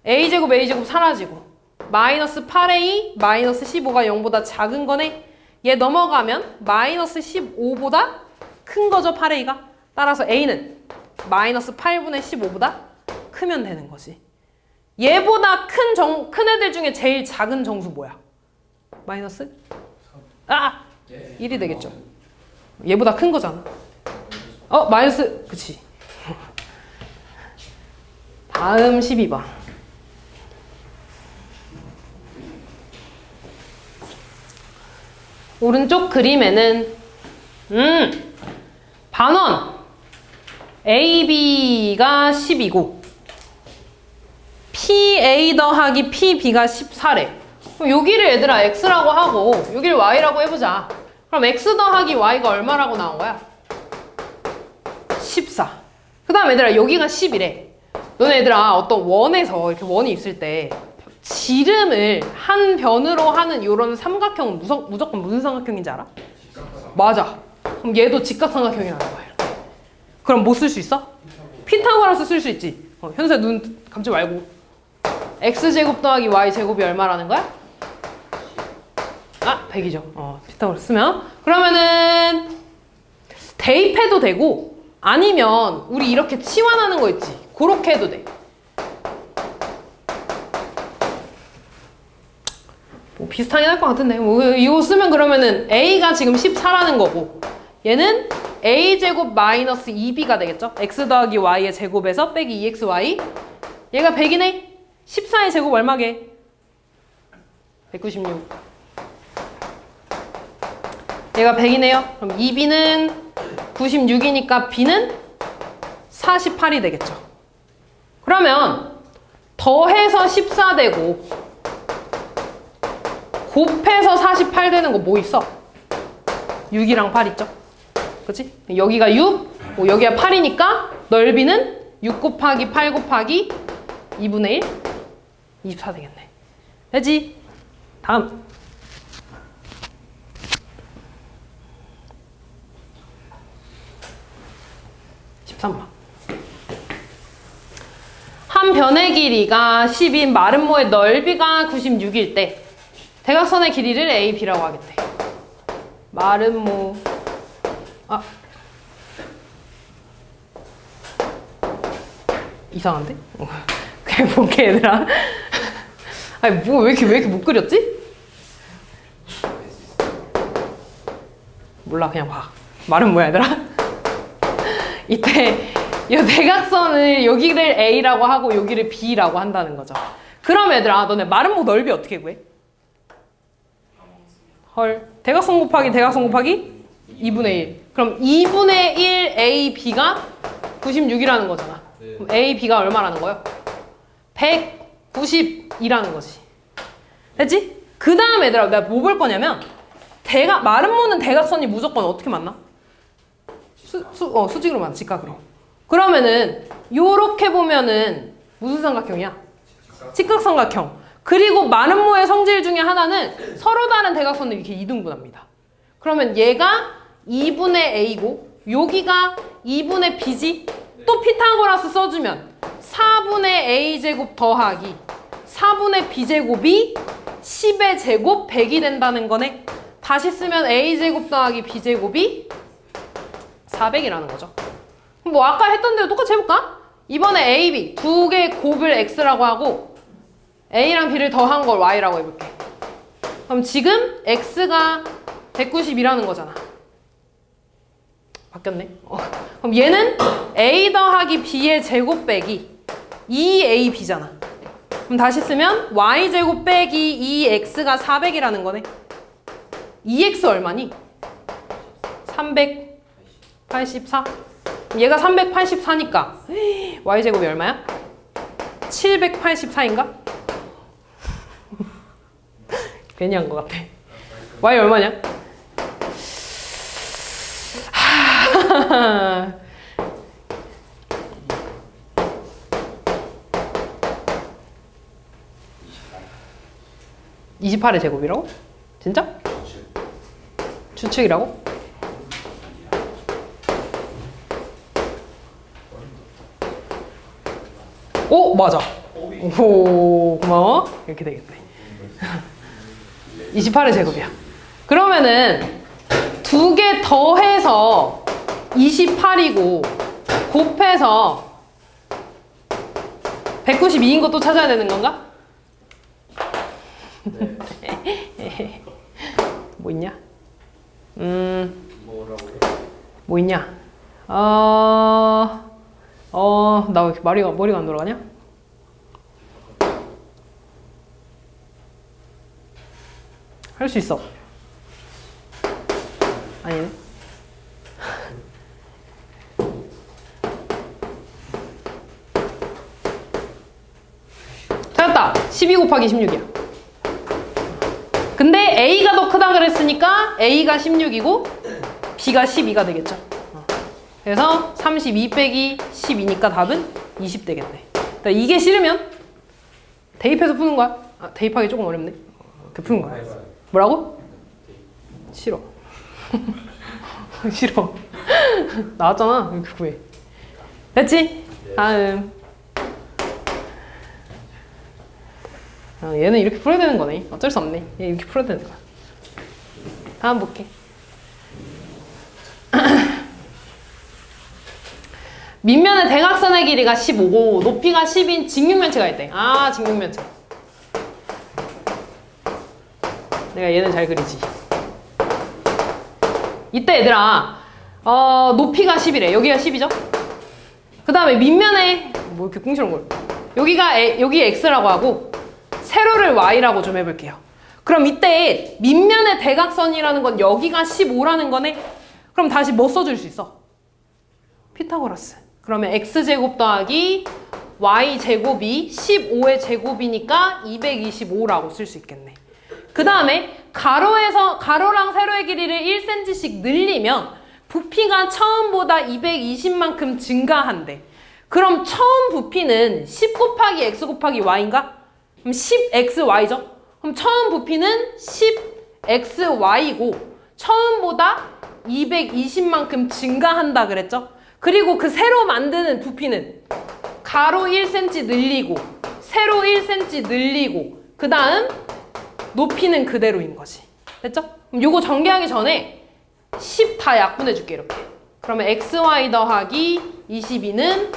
a제곱 a제곱 사라지고 마이너스 8a 마이너스 15가 0보다 작은 거네. 얘 넘어가면 마이너스 15보다 큰 거죠, 8a가. 따라서 a는 마이너스 8분의 15보다 크면 되는 거지. 얘보다 큰 애들 중에 제일 작은 정수 뭐야? 마이너스? 1이 되겠죠. 얘보다 큰 거잖아. 마이너스, 그치. 다음 12번. 오른쪽 그림에는 반원 AB가 10이고 PA 더하기 PB가 14래. 그럼 여기를 얘들아 X라고 하고 여기를 Y라고 해보자. 그럼 X 더하기 Y가 얼마라고 나온 거야? 14. 그 다음 얘들아 여기가 10이래. 너네 얘들아 어떤 원에서 이렇게 원이 있을 때 지름을 한 변으로 하는 이런 삼각형은 무조건 무슨 삼각형인지 알아? 맞아. 그럼 얘도 직각삼각형이라는 거야. 이렇게. 그럼 뭐 쓸 수 있어? 피타고라스 쓸 수 있지. 현수야 눈 감지 말고. x제곱 더하기 y제곱이 얼마라는 거야? 100이죠. 피타고라스 쓰면. 그러면은 대입해도 되고 아니면 우리 이렇게 치환하는 거 있지. 그렇게 해도 돼. 뭐 비슷하긴 할 것 같은데 이거 쓰면 그러면은 a가 지금 14라는 거고 얘는 a제곱 마이너스 2b가 되겠죠? x 더하기 y의 제곱에서 빼기 2xy 얘가 100이네? 14의 제곱 얼마게? 196 얘가 100이네요. 그럼 2b는 96이니까 b는 48이 되겠죠. 그러면 더해서 14 되고 곱해서 48 되는 거 뭐 있어? 6이랑 8 있죠? 그치? 여기가 6, 여기가 8이니까 넓이는 6 곱하기 8 곱하기 2분의 1? 24 되겠네. 되지? 다음. 한 변의 길이가 10인 마름모의 넓이가 96일 때 대각선의 길이를 A, B라고 하겠대. 마름모 이상한데? 그냥 볼게 얘들아. 아니 뭐 왜 이렇게 못 그렸지? 몰라 그냥 봐. 마름모야 얘들아. 이때 이 대각선을 여기를 A라고 하고 여기를 B라고 한다는 거죠. 그럼 얘들아 너네 마름모 넓이 어떻게 구해? 헐 대각선 곱하기 대각선 곱하기 2분의 1 그럼 2분의 1 A, B가 96이라는 거잖아. 그럼 A, B가 얼마라는 거예요? 192라는 거지. 됐지? 그 다음 얘들아 내가 뭐 볼 거냐면 마름모는 대각선이 무조건 어떻게 만나? 수직으로 만나. 직각으로. 그러면은 요렇게 보면은 무슨 삼각형이야? 직각삼각형. 그리고 마름모의 성질 중에 하나는 서로 다른 대각선을 이렇게 이등분합니다. 그러면 얘가 2분의 A고 여기가 2분의 B지? 또 피타고라스 써주면 4분의 A제곱 더하기 4분의 B제곱이 10의 제곱 100이 된다는 거네. 다시 쓰면 A제곱 더하기 B제곱이 400이라는 거죠. 그럼 뭐 아까 했던 대로 똑같이 해볼까? 이번에 A, B 두 개의 곱을 X라고 하고 A랑 B를 더한 걸 Y라고 해볼게. 그럼 지금 X가 190이라는 거잖아. 바뀌었네. 그럼 얘는 A 더하기 B의 제곱 빼기 2AB잖아. 그럼 다시 쓰면 Y제곱 빼기 2X가 400이라는 거네. 2X 얼마니? 384. 얘가 384니까 Y제곱이 얼마야? 784인가? 괜히 한 것 같아. Y 얼마냐? (28의) 제곱이라고? 진짜? 추측이라고? 오 맞아. 오 고마워. 이렇게 되겠네. 28의 제곱이야. 그러면은 두 개 더해서 28이고 곱해서 192인 것도 찾아야 되는 건가? 뭐 있냐? 뭐라고요? 뭐 있냐? 나 왜 이렇게 머리가 안 돌아가냐? 할 수 있어. 아니네. 찾았다. 12 곱하기 16이야. 근데 A가 더 크다 그랬으니까 A가 16이고 B가 12가 되겠죠. 그래서 32 빼기 12니까 답은 20 되겠네. 그러니까 이게 싫으면 대입해서 푸는 거야. 아, 대입하기 조금 어렵네. 이렇게 푸는 거야. 뭐라고? 싫어. 싫어. 나왔잖아. 이렇게 구해. 됐지? 다음. 얘는 이렇게 풀어야 되는 거네. 어쩔 수 없네. 얘 이렇게 풀어야 되는 거야. 다음 볼게. 밑면의 대각선의 길이가 15고 높이가 10인 직육면체가 있대. 아, 직육면체. 내가 얘는 잘 그리지. 이때 얘들아, 높이가 10이래. 여기가 10이죠? 그 다음에 밑면에, 뭐 이렇게 꿍시렁 걸. 여기 x라고 하고, 세로를 y라고 좀 해볼게요. 그럼 이때 밑면의 대각선이라는 건 여기가 15라는 거네? 그럼 다시 뭐 써줄 수 있어? 피타고라스. 그러면 x제곱 더하기 y제곱이 15의 제곱이니까 225라고 쓸 수 있겠네. 그 다음에 가로랑 세로의 길이를 1cm씩 늘리면 부피가 처음보다 220만큼 증가한대. 그럼 처음 부피는 10 곱하기 x 곱하기 y인가? 그럼 10xy죠? 그럼 처음 부피는 10xy고 처음보다 220만큼 증가한다 그랬죠? 그리고 그 세로 만드는 부피는 가로 1cm 늘리고 세로 1cm 늘리고 그 다음 높이는 그대로인 거지. 됐죠? 그럼 요거 전개하기 전에 10 다 약분해 줄게 이렇게. 그러면 xy 더하기 22는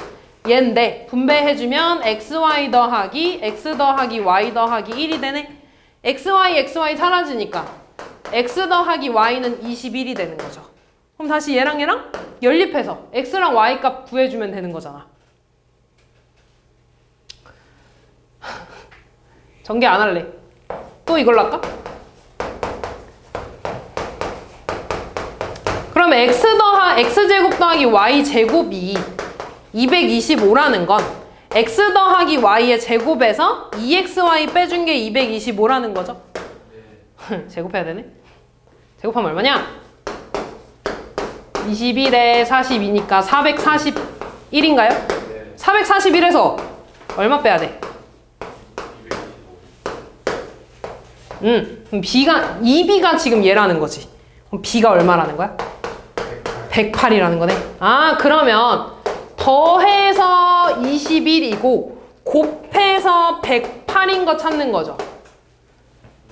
얘인데 분배해주면 xy 더하기 x 더하기 y 더하기 1이 되네. xy 사라지니까 x 더하기 y는 21이 되는 거죠. 그럼 다시 얘랑 연립해서 x랑 y 값 구해주면 되는 거잖아. 전개 안 할래. 또 이걸로 할까? 그럼 x제곱 더하기 y제곱이 225라는 건 x 더하기 y의 제곱에서 2xy 빼준 게 225라는 거죠? 제곱해야 되네? 제곱하면 얼마냐? 21에 42니까 441인가요? 네. 441에서 얼마 빼야 돼? 그럼 b가 지금 얘라는 거지. 그럼 b가 얼마라는 거야? 108이라는 거네. 아, 그러면 더해서 21이고 곱해서 108인 거 찾는 거죠.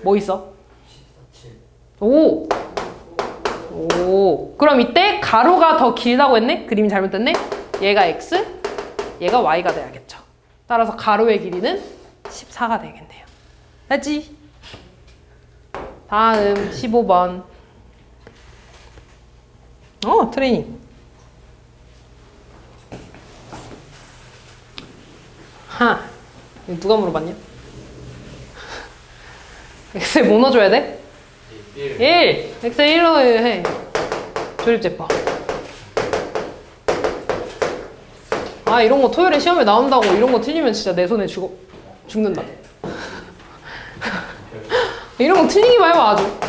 뭐 있어? 오. 그럼 이때 가로가 더 길다고 했네? 그림이 잘못됐네? 얘가 x, 얘가 y가 돼야겠죠. 따라서 가로의 길이는 14가 되겠네요. 됐지? 다음 15번. 트레이닝. 이거 누가 물어봤냐? x에 뭐 넣어줘야 돼? 1. x에 1로 해. 조립제법. 이런 거 토요일에 시험에 나온다고 이런 거 틀리면 진짜 내 손에 죽는다. 이런 거 틀리기만 해봐 아주.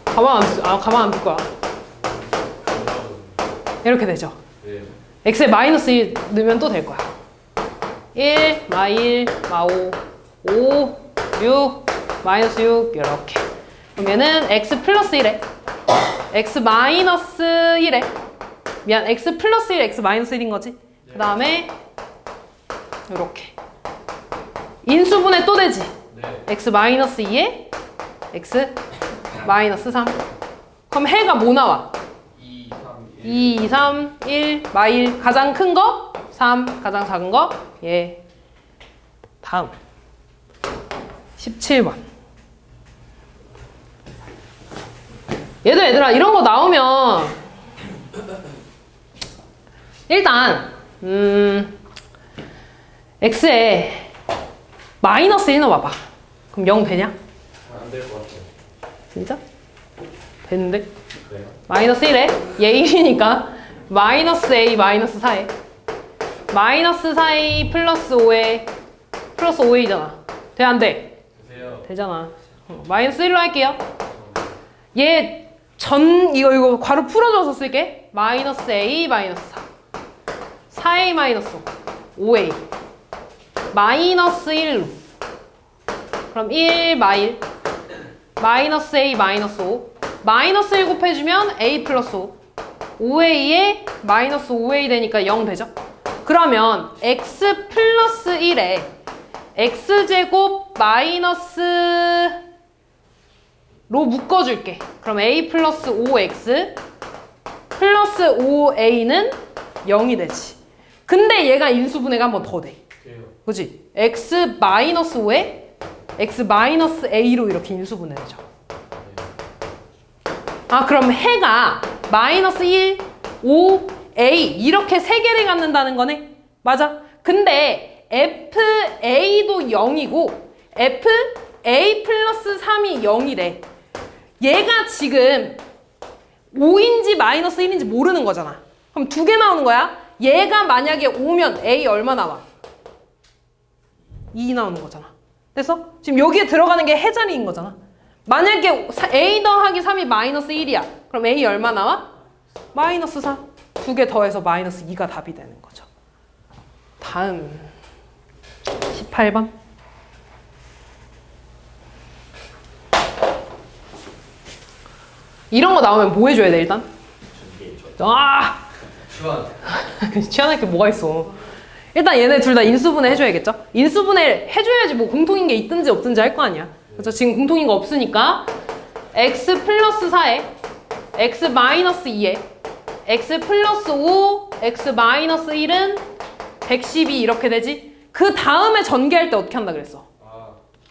가만 안 둘 거야. 이렇게 되죠. 네. x에 마이너스 1 넣으면 또 될 거야. 1, 마1, 마5, 5, 6, 마이너스 6 이렇게. 그럼 얘는 x 플러스 1에 x 마이너스 1에 미안 x 플러스 1, x 마이너스 1인 거지. 그 다음에 이렇게 인수분해 또 되지. 네. x 마이너스 2에 x 마이너스 3. 그럼 해가 뭐 나와? 2, 3, 1. 2, 3, 1, 마 1. 가장 큰 거 3, 가장 작은 거 예. 다음 17번. 얘들아 이런 거 나오면 일단 x에 마이너스 1 넣어봐봐. 그럼 0 되냐? 안 될 것 같아요. 진짜? 되는데? 그래요? 마이너스 1에 얘 1이니까 마이너스 a 마이너스 4에 마이너스 4a 플러스 5에 플러스 5a잖아. 돼 안 돼? 되세요. 되잖아. 마이너스 1로 할게요. 얘 이거 괄호 풀어줘서 쓸게. 마이너스 a 마이너스 4 4a 마이너스 5a 마이너스 1로 그럼 1 마1 마이너스 a 마이너스 5 마이너스 1 곱해주면 a 플러스 5 5a에 마이너스 5a 되니까 0 되죠? 그러면 x 플러스 1에 x제곱 마이너스 로 묶어줄게. 그럼 a 플러스 5x 플러스 5a는 0이 되지. 근데 얘가 인수분해가 한 번 더 돼. 돼요. 그치? x 마이너스 5에 x 마이너스 a로 이렇게 인수분해되죠. 아 그럼 해가 마이너스 1, 5, a 이렇게 세 개를 갖는다는 거네? 맞아. 근데 fa도 0이고 fa 플러스 3이 0이래. 얘가 지금 5인지 마이너스 1인지 모르는 거잖아. 그럼 두 개 나오는 거야. 얘가 만약에 5면 a 얼마 나와? 2 나오는 거잖아. 됐어? 지금 여기에 들어가는 게 해자리인 거잖아. 만약에 a 더하기 3이 마이너스 1이야. 그럼 a 얼마 나와? 마이너스 4. 두 개 더해서 마이너스 2가 답이 되는 거죠. 다음 18번. 이런 거 나오면 뭐 해줘야 돼 일단? 아! 시원. 치환할 게 뭐가 있어. 일단 얘네 둘 다 인수분해 해줘야겠죠? 인수분해 해줘야지 뭐 공통인 게 있든지 없든지 할 거 아니야. 그렇죠? 지금 공통인 거 없으니까 x 플러스 4에 x 마이너스 2에 x 플러스 5, x 마이너스 1은 112 이렇게 되지? 그 다음에 전개할 때 어떻게 한다 그랬어? 아,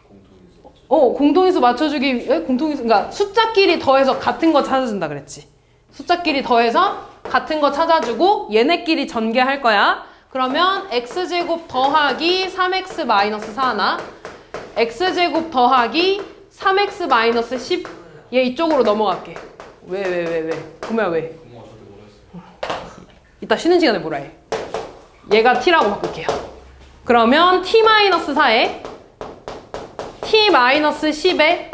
공통인수. 공통인수 맞춰주기, 공통인수, 그러니까 숫자끼리 더해서 같은 거 찾아준다 그랬지. 숫자끼리 더해서 같은 거 찾아주고 얘네끼리 전개할 거야. 그러면 x제곱 더하기 3x 마이너스 4 하나, x제곱 더하기 3x 마이너스 10. 얘 이쪽으로 넘어갈게. 왜? 그러면 왜? 고모가 저도 모르겠어요. 이따 쉬는 시간에 뭐라 해? 얘가 t라고 바꿀게요. 그러면 t 마이너스 4에 t 마이너스 10에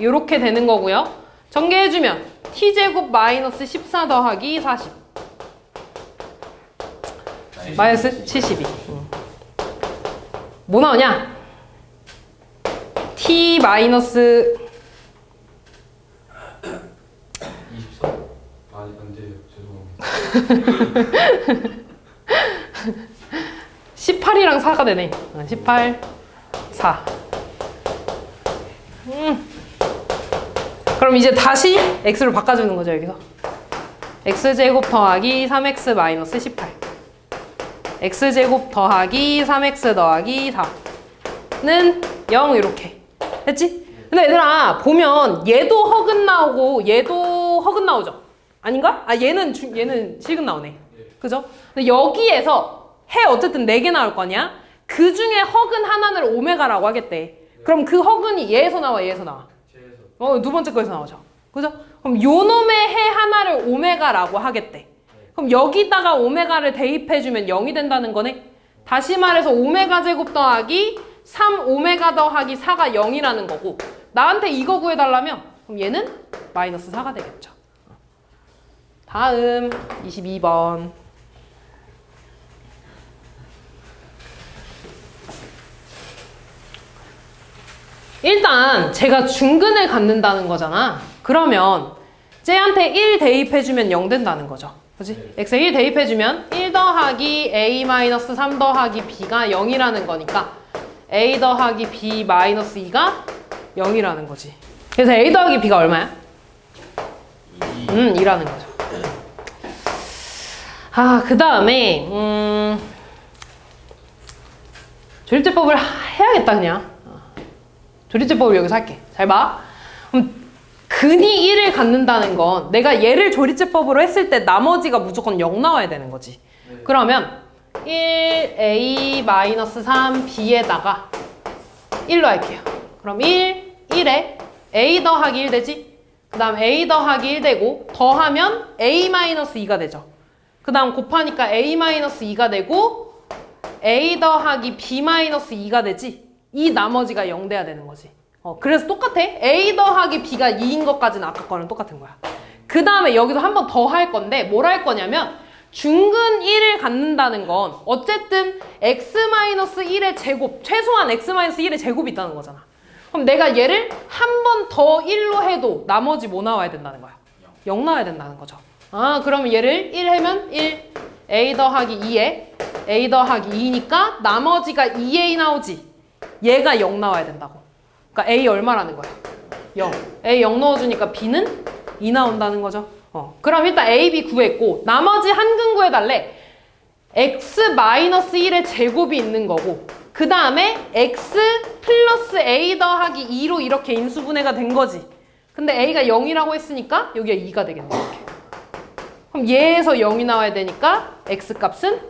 이렇게 되는 거고요. 전개해주면 t제곱 마이너스 14 더하기 40 마이너스 72. 뭐 나오냐? t 마이너스 24? 아니, 안 돼요. 죄송합니다. 18이랑 4가 되네. 18, 4. 그럼 이제 다시 x로 바꿔주는 거죠, 여기서. x제곱 더하기 3x 마이너스 18. x제곱 더하기 3x 더하기 4는 0 이렇게. 됐지? 근데 얘들아, 보면 얘도 허근 나오고 얘도 허근 나오죠? 아닌가? 아, 얘는 실근 나오네. 그죠? 근데 여기에서 해 어쨌든 4개 나올 거냐? 그 중에 허근 하나를 오메가라고 하겠대. 그럼 그 허근이 얘에서 나와, 얘에서 나와? 제에서. 두 번째 거에서 나오죠. 그죠? 그럼 요 놈의 해 하나를 오메가라고 하겠대. 그럼 여기다가 오메가를 대입해주면 0이 된다는 거네? 다시 말해서 오메가 제곱 더하기 3 오메가 더하기 4가 0이라는 거고, 나한테 이거 구해달라면 그럼 얘는 마이너스 4가 되겠죠. 다음 22번. 일단 제가 중근을 갖는다는 거잖아. 그러면 쟤한테 1 대입해주면 0 된다는 거죠. 그치? x에 1 대입해주면 1 더하기 a-3 더하기 b가 0이라는 거니까 a 더하기 b 마이너스 2가 0이라는 거지. 그래서 a 더하기 b가 얼마야? 2라는 거죠. 아, 그 다음에 조립제법을 해야겠다 그냥. 조립제법을 여기서 할게. 잘 봐. 근이 1을 갖는다는 건 내가 얘를 조립제법으로 했을 때 나머지가 무조건 0 나와야 되는 거지. 그러면 1a-3b에다가 1로 할게요. 그럼 1에 a 더하기 1 되지? 그 다음 a 더하기 1 되고 더하면 a-2가 되죠. 그 다음 곱하니까 a-2가 되고 a 더하기 b-2가 되지? 이 나머지가 0 돼야 되는 거지. 그래서 똑같아. a 더하기 b가 2인 것까지는 아까 거랑 똑같은 거야. 그 다음에 여기서 한 번 더 할 건데 뭘 할 거냐면 중근 1을 갖는다는 건 어쨌든 x-1의 제곱, 최소한 x-1의 제곱이 있다는 거잖아. 그럼 내가 얘를 한 번 더 1로 해도 나머지 뭐 나와야 된다는 거야? 0 나와야 된다는 거죠. 아, 그러면 얘를 1 하면 1, a 더하기 2에 a 더하기 2니까 나머지가 2a 나오지. 얘가 0 나와야 된다고. 그러니까 a 얼마라는 거야? 0. a 0 넣어주니까 b는 2 나온다는 거죠. 그럼 일단 a, b 구했고 나머지 한근 구해달래. x-1의 제곱이 있는 거고 그 다음에 x 플러스 a 더하기 2로 이렇게 인수분해가 된 거지. 근데 a가 0이라고 했으니까 여기가 2가 되겠네. 이렇게. 그럼 얘에서 0이 나와야 되니까 x 값은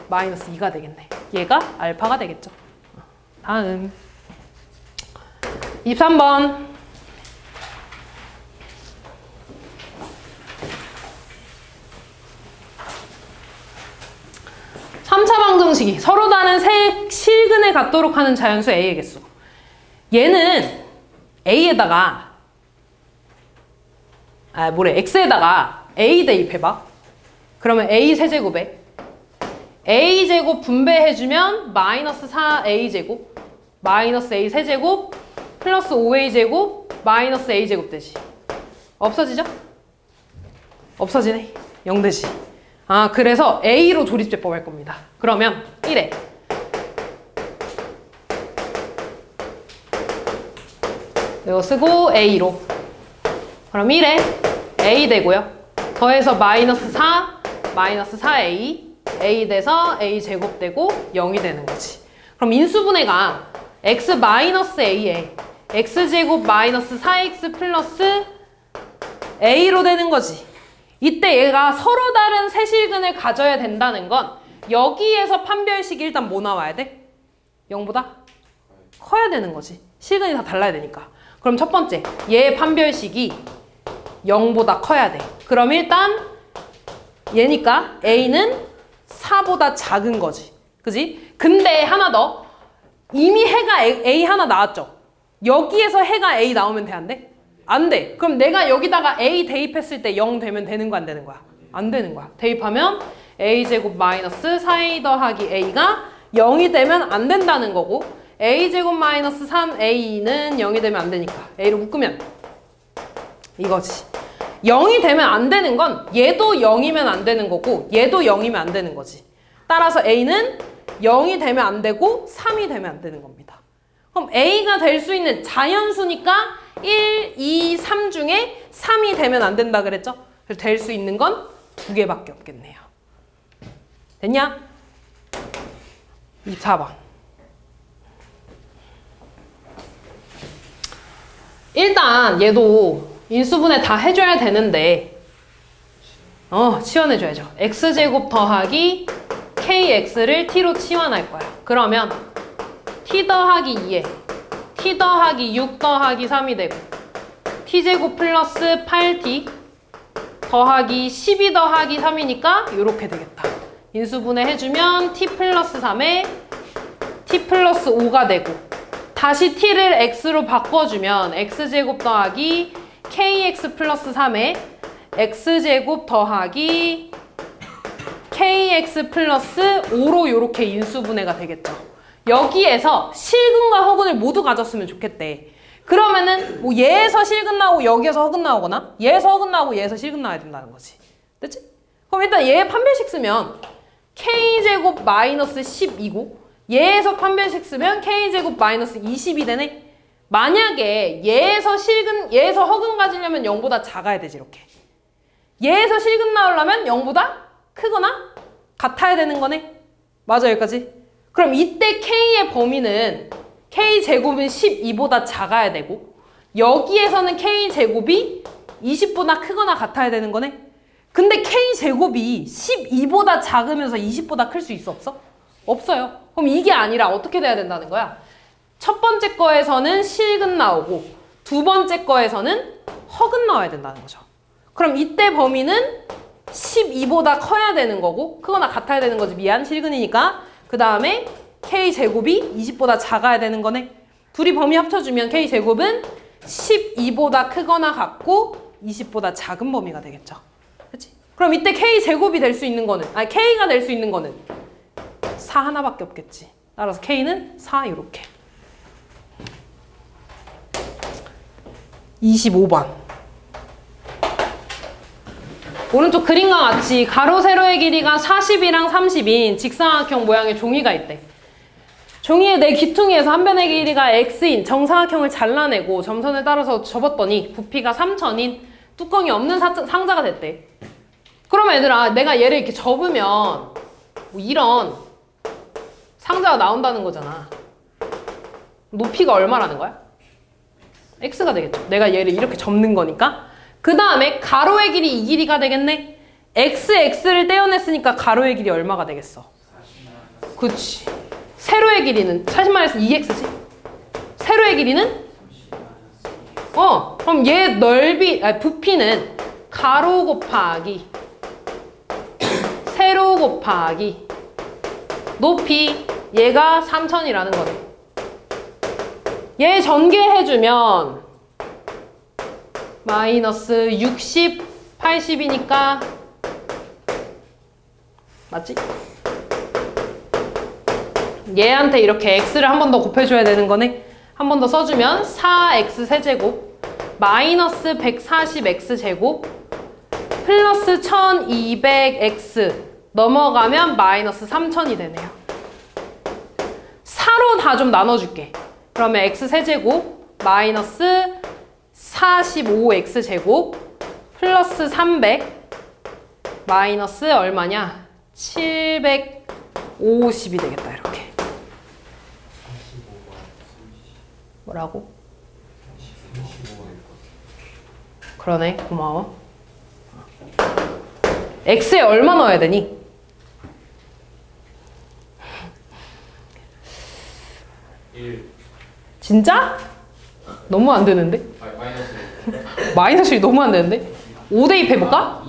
마이너스 2가 되겠네. 얘가 알파가 되겠죠. 다음 23번. 삼차 방정식이 서로 다른 세 실근에 갖도록 하는 자연수 a의 개수. 얘는 a에다가 x에다가 a 대입해봐. 그러면 a 세제곱에 a 제곱 분배해주면 마이너스 4a 제곱 마이너스 a 세제곱 플러스 5a 제곱 마이너스 a 제곱 되지. 없어지죠? 없어지네. 0 되지. 아, 그래서 a로 조립제법 할 겁니다. 그러면 1에 이거 쓰고 a로 그럼 1에 a 되고요. 더해서 마이너스 4 마이너스 4a a 돼서 a 제곱 되고 0이 되는 거지. 그럼 인수분해가 x 마이너스 a에 x제곱 마이너스 4x 플러스 a로 되는 거지. 이때 얘가 서로 다른 세실근을 가져야 된다는 건 여기에서 판별식이 일단 뭐 나와야 돼? 0보다 커야 되는 거지. 실근이 다 달라야 되니까. 그럼 첫 번째, 얘의 판별식이 0보다 커야 돼. 그럼 일단 얘니까 a는 4보다 작은 거지. 그지? 근데 하나 더. 이미 해가 a 하나 나왔죠? 여기에서 해가 a 나오면 돼, 안 돼? 안 돼. 그럼 내가 여기다가 a 대입했을 때 0 되면 되는 거 안 되는 거야? 안 되는 거야. 대입하면 a제곱 마이너스 4a 더하기 a가 0이 되면 안 된다는 거고 a제곱 마이너스 3a는 0이 되면 안 되니까 a로 묶으면 이거지. 0이 되면 안 되는 건 얘도 0이면 안 되는 거고 얘도 0이면 안 되는 거지. 따라서 a는 0이 되면 안 되고 3이 되면 안 되는 겁니다. 그럼 a가 될 수 있는 자연수니까 1, 2, 3 중에 3이 되면 안 된다 그랬죠? 그래서 될 수 있는 건 2개밖에 없겠네요. 됐냐? 24번. 일단 얘도 인수분해 다 해줘야 되는데 치환해줘야죠. x제곱 더하기 kx를 t로 치환할 거야. 그러면 t 더하기 2에 t 더하기 6 더하기 3이 되고 t제곱 플러스 8t 더하기 12 더하기 3이니까 이렇게 되겠다. 인수분해 해주면 t 플러스 3에 t 플러스 5가 되고 다시 t를 x로 바꿔주면 x제곱 더하기 kx 플러스 3에 x제곱 더하기 kx 플러스 5로 이렇게 인수분해가 되겠죠. 여기에서 실근과 허근을 모두 가졌으면 좋겠대. 그러면은 뭐 얘에서 실근 나오고 여기에서 허근 나오거나 얘에서 허근 나오고 얘에서 실근 나와야 된다는 거지. 됐지? 그럼 일단 얘 판별식 쓰면 k제곱 마이너스 12고 얘에서 판별식 쓰면 k제곱 마이너스 20이 되네. 만약에 얘에서 허근 가지려면 0보다 작아야 되지 이렇게. 얘에서 실근 나오려면 0보다 크거나 같아야 되는 거네. 맞아 여기까지? 그럼 이때 k의 범위는 k제곱은 12보다 작아야 되고 여기에서는 k제곱이 20보다 크거나 같아야 되는 거네. 근데 k제곱이 12보다 작으면서 20보다 클 수 있어 없어? 없어요. 그럼 이게 아니라 어떻게 돼야 된다는 거야? 첫 번째 거에서는 실근 나오고 두 번째 거에서는 허근 나와야 된다는 거죠. 그럼 이때 범위는 12보다 커야 되는 거고 크거나 같아야 되는 거지. 미안 실근이니까. 그 다음에 k제곱이 20보다 작아야 되는 거네. 둘이 범위 합쳐주면 k제곱은 12보다 크거나 같고 20보다 작은 범위가 되겠죠. 그치? 그럼 이때 k제곱이 될 수 있는 거는 k가 될 수 있는 거는 4 하나밖에 없겠지. 따라서 k는 4 이렇게. 25번. 오른쪽 그림과 같이 가로 세로의 길이가 40이랑 30인 직사각형 모양의 종이가 있대. 종이의 네 귀퉁이에서 한 변의 길이가 x인 정사각형을 잘라내고 점선을 따라서 접었더니 부피가 3천인 뚜껑이 없는 상자가 됐대. 그러면 얘들아 내가 얘를 이렇게 접으면 뭐 이런 상자가 나온다는 거잖아. 높이가 얼마라는 거야? x가 되겠죠. 내가 얘를 이렇게 접는 거니까. 그 다음에 가로의 길이 이 길이가 되겠네. x를 떼어냈으니까 가로의 길이 얼마가 되겠어? 그치. 세로의 길이는 40-2x지. 세로의 길이는? 그럼 얘 부피는 가로 곱하기 세로 곱하기 높이 얘가 3천이라는 거네. 얘 전개해주면 마이너스 60, 80이니까 맞지? 얘한테 이렇게 x를 한 번 더 곱해줘야 되는 거네. 한 번 더 써주면 4x 세제곱 마이너스 140x 제곱 플러스 1200x 넘어가면 마이너스 3000이 되네요. 4로 다 좀 나눠줄게. 그러면 x 세제곱 마이너스 45x 제곱 플러스 300 마이너스 얼마냐? 750이 되겠다 이렇게. 뭐라고? 그러네. 고마워. x에 얼마 넣어야 되니? 진짜? 너무 안 되는데? 마이너스 1 너무 안 되는데? 5 대입해볼까?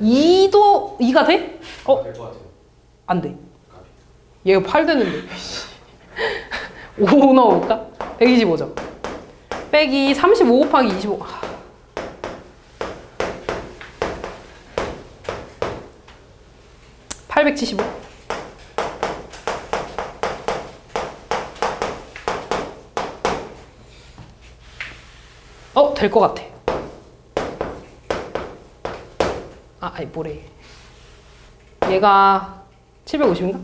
2도 2가 돼? 될 것 같아요. 안 돼. 얘가 8 되는데. 5 넣어볼까? 125죠. 빼기 35 곱하기 25. 875. 될 것 같아. 아니 뭐래. 얘가 750인가?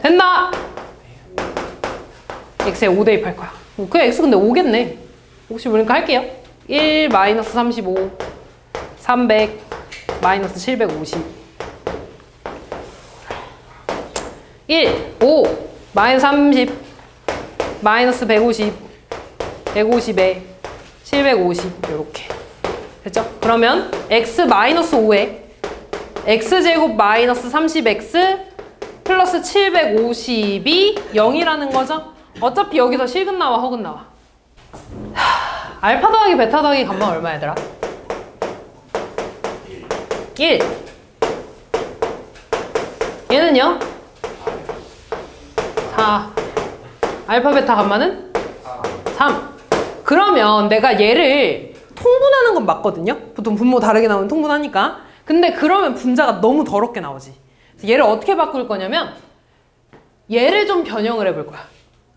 됐나? x에 5 대입할 거야. 그 x 근데 5겠네. 혹시 모르니까 할게요. 1 마이너스 35 300 마이너스 750 1 5 마이너스 30 마이너스 150 150에 750 이렇게 됐죠? 그러면 x 마이너스 5에 x제곱 마이너스 30x 플러스 750이 0이라는 거죠? 어차피 여기서 실근 나와 허근 나와. 알파 더하기 베타 더하기 감마 얼마 얘들아? 1 얘는요? 4 알파 베타 감마는? 3 그러면 내가 얘를 통분하는 건 맞거든요. 보통 분모 다르게 나오면 통분하니까. 근데 그러면 분자가 너무 더럽게 나오지. 그래서 얘를 어떻게 바꿀 거냐면 얘를 좀 변형을 해볼 거야.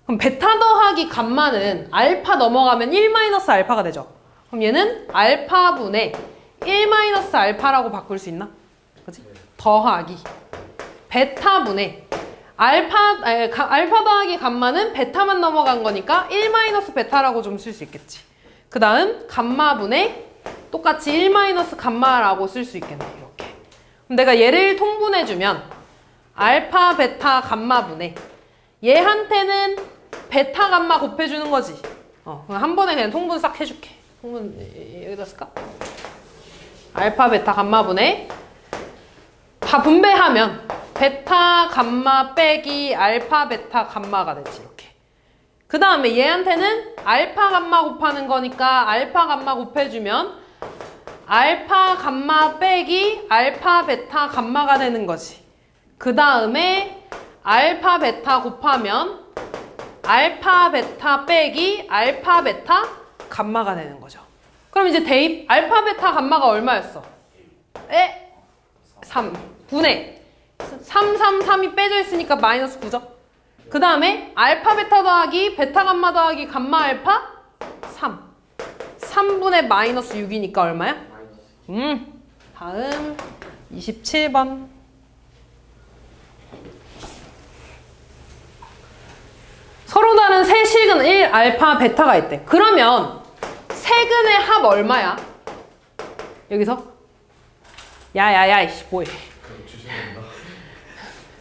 그럼 베타 더하기 감마는 알파 넘어가면 1 마이너스 알파가 되죠. 그럼 얘는 알파분의 1 마이너스 알파라고 바꿀 수 있나? 그치? 더하기 베타분의 알파 더하기 감마는 베타만 넘어간 거니까 1 마이너스 베타라고 좀 쓸 수 있겠지. 그 다음 감마분의 똑같이 1 마이너스 감마라고 쓸 수 있겠네. 이렇게. 그럼 내가 얘를 통분해주면 알파 베타 감마분의 얘한테는 베타 감마 곱해주는 거지. 그럼 한 번에 그냥 통분 싹 해줄게. 통분 여기다 쓸까? 알파 베타 감마분의 다 분배하면 베타 감마 빼기 알파 베타 감마가 되지. 이렇게. 그 다음에 얘한테는 알파 감마 곱하는 거니까 알파 감마 곱해주면 알파 감마 빼기 알파 베타 감마가 되는 거지. 그 다음에 알파 베타 곱하면 알파 베타 빼기 알파 베타 감마가 되는 거죠. 그럼 이제 대입 알파 베타 감마가 얼마였어? 3 분의 3 빼져 있으니까 마이너스 9죠. 그 다음에 알파 베타 더하기 베타 감마 더하기 감마 알파 3분의 마이너스 6이니까 얼마야? 다음 27번. 서로 다른 세 실근 1 알파 베타가 있대. 그러면 세근의 합 얼마야? 여기서 야야야 이씨 뭐해.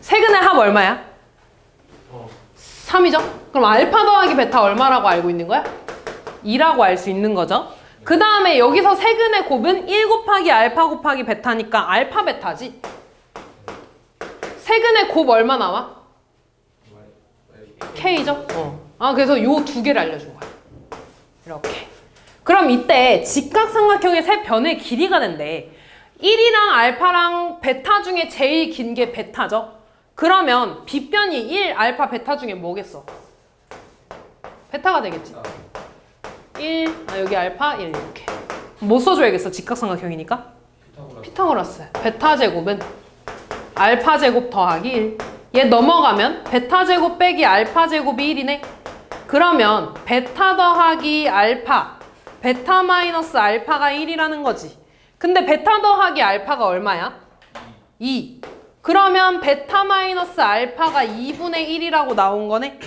세근의 합 얼마야? 3이죠? 그럼 알파 더하기 베타 얼마라고 알고 있는 거야? 2라고 알 수 있는 거죠. 그 다음에 여기서 세근의 곱은 1 곱하기 알파 곱하기 베타니까 알파 베타지. 세근의 곱 얼마 나와? K죠? 그래서 요 두 개를 알려준 거야. 이렇게. 그럼 이때 직각삼각형의 세 변의 길이가 된대. 1이랑 알파랑 베타 중에 제일 긴 게 베타죠? 그러면 빗변이 1 알파 베타 중에 뭐겠어? 베타가 되겠지? 1, 여기 알파 1 이렇게. 뭐 써줘야겠어? 직각삼각형이니까? 피타고라스. 베타 제곱은 알파 제곱 더하기 1. 얘 넘어가면 베타 제곱 빼기 알파 제곱이 1이네. 그러면 베타 더하기 알파, 베타 마이너스 알파가 1이라는 거지. 근데 베타 더하기 알파가 얼마야? 2. 그러면 베타 마이너스 알파가 2분의 1이라고 나온 거네.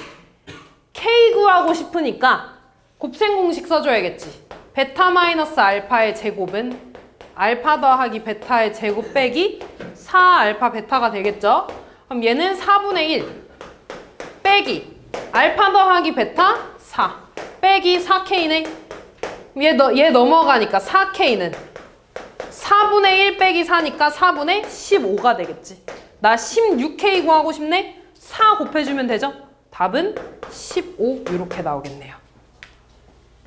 K 구하고 싶으니까 곱셈 공식 써줘야겠지. 베타 마이너스 알파의 제곱은 알파 더하기 베타의 제곱 빼기 4 알파 베타가 되겠죠? 그럼 얘는 4분의 1 빼기 알파 더하기 베타 4 빼기 4K네. 얘 넘어가니까 4K는 4분의 1 빼기 4니까 4분의 15가 되겠지. 나 16K 구하고 싶네? 4 곱해주면 되죠? 답은 15 이렇게 나오겠네요.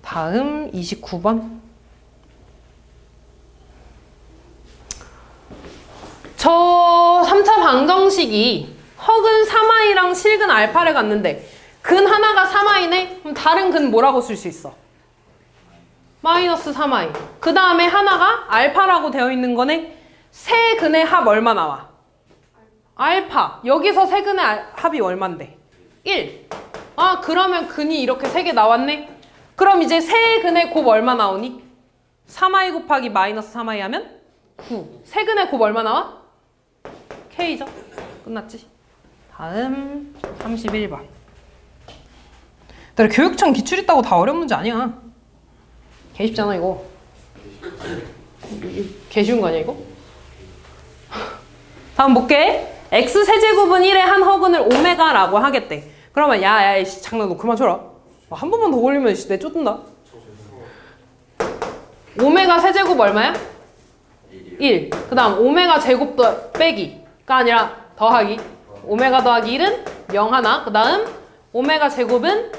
다음 29번. 저 3차 방정식이 허근 3i랑 실근 알파를 갖는데 근 하나가 3i네? 그럼 다른 근 뭐라고 쓸 수 있어? 마이너스 3i. 그 다음에 하나가 알파라고 되어 있는 거네. 세 근의 합 얼마 나와? 알파. 여기서 세 근의 합이 얼만데? 1. 그러면 근이 이렇게 세 개 나왔네. 그럼 이제 세 근의 곱 얼마 나오니? 3i 곱하기 마이너스 3i 하면 9. 세 근의 곱 얼마 나와? K죠? 끝났지? 다음 31번. 내가 교육청 기출 있다고 다 어려운 문제 아니야. 개 쉽잖아 이거. 개 쉬운 거 아니야 이거? 다음 볼게. x 세제곱은 1의 한 허근을 오메가라고 하겠대. 그러면 야야 장난 너 그만 쳐라. 한 번만 더 걸리면 내 쫓는다. 오메가 세제곱 얼마야? 1. 그 다음 오메가 제곱 빼기가 아니라 더하기. 오메가 더하기 1은 0 하나. 그 다음 오메가 제곱은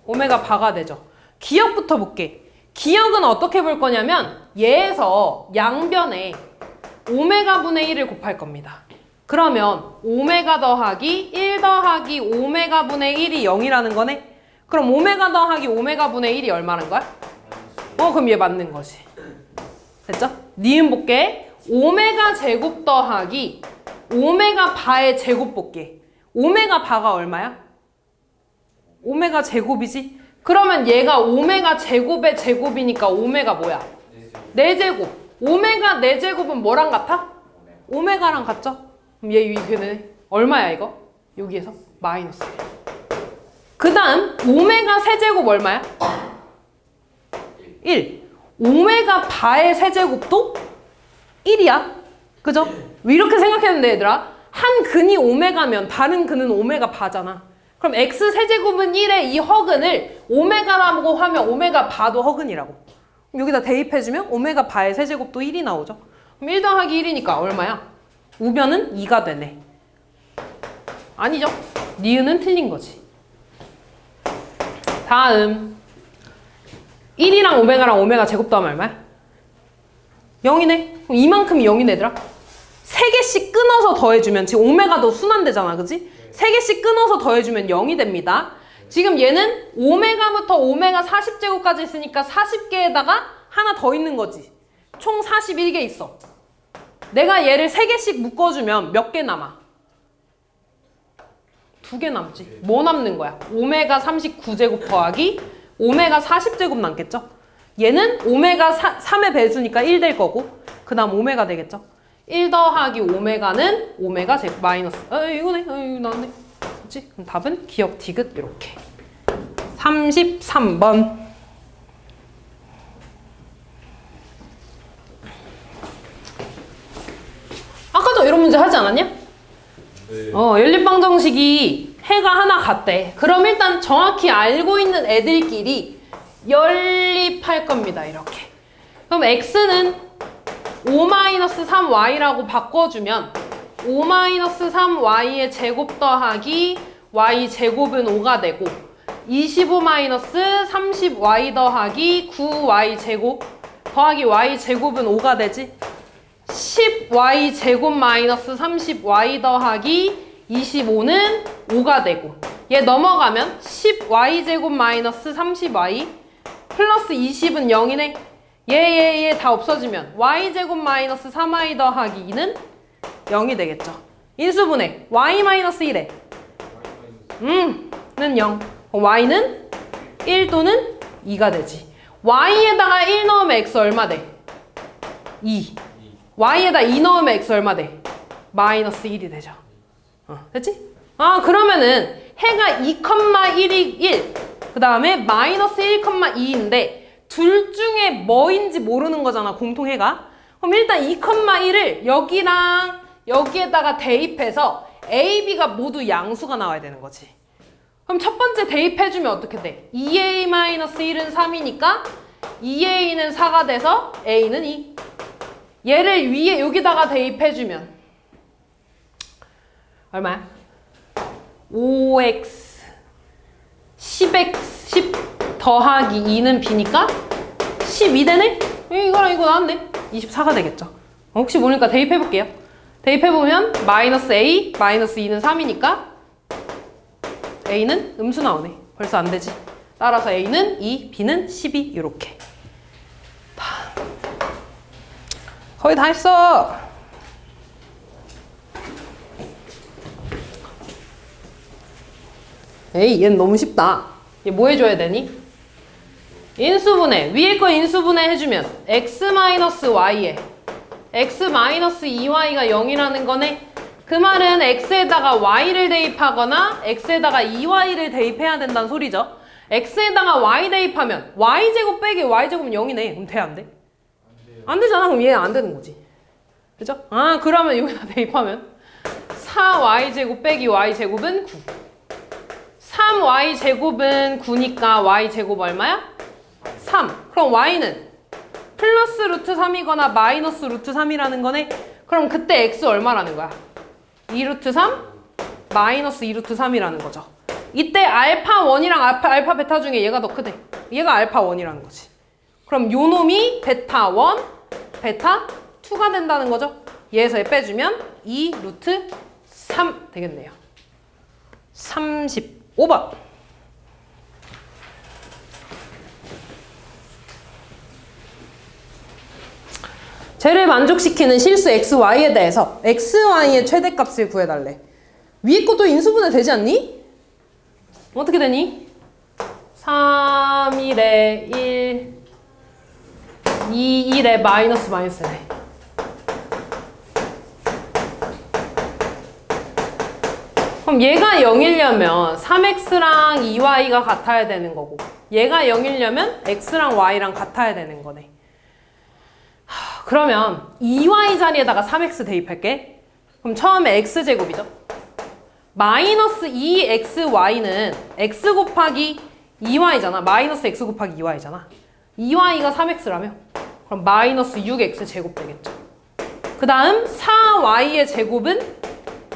오메가 바가 되죠. 기억부터 볼게. 기억은 어떻게 볼 거냐면 얘에서 양변에 오메가 분의 1을 곱할 겁니다. 그러면 오메가 더하기 1 더하기 오메가 분의 1이 0이라는 거네. 그럼 오메가 더하기 오메가 분의 1이 얼마라는 거야? 그럼 얘 맞는 거지. 됐죠? 니은 볼게. 오메가 제곱 더하기 오메가 바의 제곱 볼게. 오메가 바가 얼마야? 오메가 제곱이지? 그러면 얘가 오메가 제곱의 제곱이니까 오메가 뭐야? 4제곱. 오메가 4제곱은 뭐랑 같아? 오메가랑 같죠? 그럼 얘는 얼마야 이거? 여기에서 마이너스. 그 다음 오메가 세제곱 얼마야? 1. 오메가 바의 세제곱도 1이야. 그죠? 이렇게 생각했는데 얘들아, 한 근이 오메가면 다른 근은 오메가 바잖아. 그럼 x 세제곱은 1의 이 허근을 오메가라고 하면 오메가 바도 허근이라고. 그럼 여기다 대입해주면 오메가 바의 세제곱도 1이 나오죠. 그럼 1 더하기 1이니까 얼마야? 우변은 2가 되네. 아니죠? 니은은 틀린 거지. 다음 1이랑 오메가랑 오메가 제곱 더하면 얼마야? 0이네. 그럼 이만큼이 0이네 얘들아. 3개씩 끊어서 더해주면 지금 오메가도 순환되잖아. 그치? 3개씩 끊어서 더해주면 0이 됩니다. 지금 얘는 오메가부터 오메가 40제곱까지 있으니까 40개에다가 하나 더 있는 거지. 총 41개 있어. 내가 얘를 3개씩 묶어주면 몇 개 남아? 2개 남지. 뭐 남는 거야? 오메가 39제곱 더하기 오메가 40제곱 남겠죠? 얘는 오메가 3의 배수니까 1 될 거고, 그 다음 오메가 되겠죠? 1 더하기 오메가는 오메가 제곱 마이너스. 이거네. 이거 나왔네. 그치? 그럼 답은 기억 디귿 이렇게. 33번. 아까도 이런 문제 하지 않았냐? 네. 연립방정식이 해가 하나 같대. 그럼 일단 정확히 알고 있는 애들끼리 연립할 겁니다. 이렇게. 그럼 x는 5-3y라고 바꿔주면 5-3y의 제곱 더하기 y 제곱은 5가 되고 25-30y 더하기 9y 제곱 더하기 y 제곱은 5가 되지. 10y 제곱 마이너스 30y 더하기 25는 5가 되고, 얘 넘어가면 10y 제곱 마이너스 30y 플러스 20은 0이네. 얘 다 없어지면 y 제곱 마이너스 3y 더하기 2는 0이 되겠죠. 인수분해 y 마이너스 1에 는 0. y는 1 또는 2가 되지. y에다가 1 넣으면 x 얼마 돼? 2. y에다 2 넣으면 x 얼마 돼? 마이너스 1이 되죠. 됐지? 그러면은 해가 2,1이 1, 그 다음에 마이너스 1,2인데 둘 중에 뭐인지 모르는 거잖아, 공통해가. 그럼 일단 2,1을 여기랑 여기에다가 대입해서 a, b가 모두 양수가 나와야 되는 거지. 그럼 첫 번째 대입해주면 어떻게 돼? 2a-1은 3이니까 2a는 4가 돼서 a는 2. 얘를 위에 여기다가 대입해주면 얼마야? 5x 10x 10 더하기 2는 b니까 12 되네? 이거랑 이거 나왔네. 24가 되겠죠. 혹시 모르니까 대입해볼게요. 대입해보면 마이너스 a 마이너스 2는 3이니까 a는 음수 나오네. 벌써 안 되지. 따라서 a는 2, b는 12 이렇게. 거의 다 했어. 에이, 얘는 너무 쉽다. 얘 뭐 해줘야 되니? 인수분해. 위에 거 인수분해 해주면 x-y에 x-2y가 0이라는 거네. 그 말은 x에다가 y를 대입하거나 x에다가 2y를 대입해야 된다는 소리죠. x에다가 y 대입하면 y제곱 빼기 y제곱은 0이네. 그럼 돼, 안 돼? 안 되잖아. 그럼 얘는 안 되는 거지. 그죠? 그러면 여기다 대입하면 4y제곱 빼기 y제곱은 9. 3y제곱은 9니까 y제곱 얼마야? 3. 그럼 y는 플러스 루트 3이거나 마이너스 루트 3이라는 거네. 그럼 그때 x 얼마라는 거야? 2루트 3 마이너스 2루트 3이라는 거죠. 이때 알파 1이랑 알파 베타 중에 얘가 더 크대. 얘가 알파 1이라는 거지. 그럼 요 놈이 베타 1, 베타 2가 된다는 거죠. 얘에서 얘 빼주면 2 루트 3 되겠네요. 35번. 쟤를 만족시키는 실수 xy에 대해서 xy의 최대값을 구해달래. 위에 것도 인수분해 되지 않니? 어떻게 되니? 3, 1에 1, 2, 1에 마이너스네. 그럼 얘가 0이려면 3x랑 2y가 같아야 되는 거고, 얘가 0이려면 x랑 y랑 같아야 되는 거네. 그러면 2y 자리에다가 3x 대입할게. 그럼 처음에 x제곱이죠. 마이너스 2xy는 x 곱하기 2y잖아. 마이너스 x 곱하기 2y잖아. 2y가 3x라며 그럼 마이너스 6x 제곱 되겠죠. 그 다음 4y의 제곱은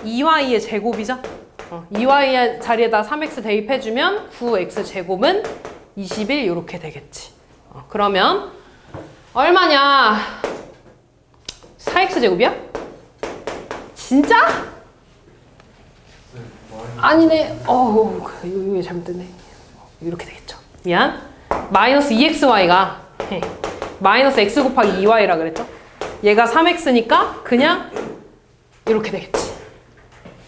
2y의 제곱이죠. 2y의 자리에다 3x 대입해주면 9x 제곱은 21 이렇게 되겠지. 그러면 얼마냐? 4x 제곱이야? 진짜? 아니네. 이거 잘못됐네. 이렇게 되겠죠. 미안. 마이너스 2xy가 마이너스 x 곱하기 2y라 그랬죠? 얘가 3x니까 그냥 이렇게 되겠지.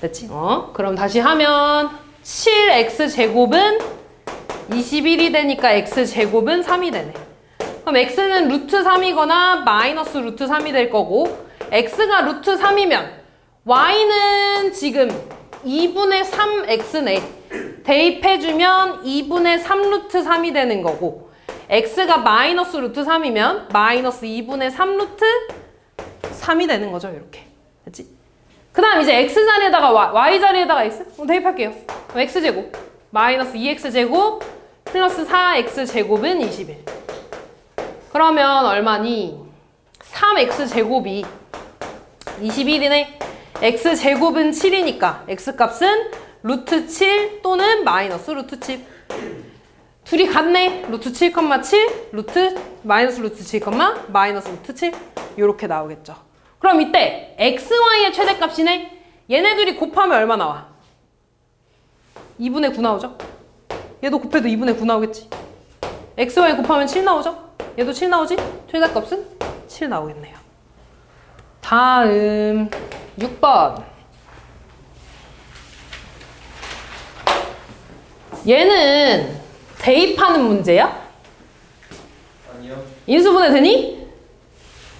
됐지? 그럼 다시 하면 7x 제곱은 21이 되니까 x 제곱은 3이 되네. 그럼 x는 루트 3이거나 마이너스 루트 3이 될 거고, x가 루트 3이면 y는 지금 2분의 3x네. 대입해주면 2분의 3 루트 3이 되는 거고, x가 마이너스 루트 3이면 마이너스 2분의 3 루트 3이 되는 거죠. 이렇게. 됐지? 그 다음 이제 x 자리에다가 y 자리에다가 x? 대입할게요. 그럼 x제곱 마이너스 2x제곱 플러스 4x제곱은 21. 그러면 얼마니? 3x제곱이 21이네. x제곱은 7이니까 x값은 루트 7 또는 마이너스 루트 7. 둘이 같네. 루트 7,7 루트 마이너스 루트 7, 마이너스 루트 7 이렇게 나오겠죠. 그럼 이때 xy의 최대값이네. 얘네 둘이 곱하면 얼마 나와? 2분의 9 나오죠? 얘도 곱해도 2분의 9 나오겠지? xy 곱하면 7 나오죠? 얘도 7 나오지? 최대값은 7 나오겠네요. 다음 6번. 얘는 대입하는 문제야? 아니요. 인수분해 되니?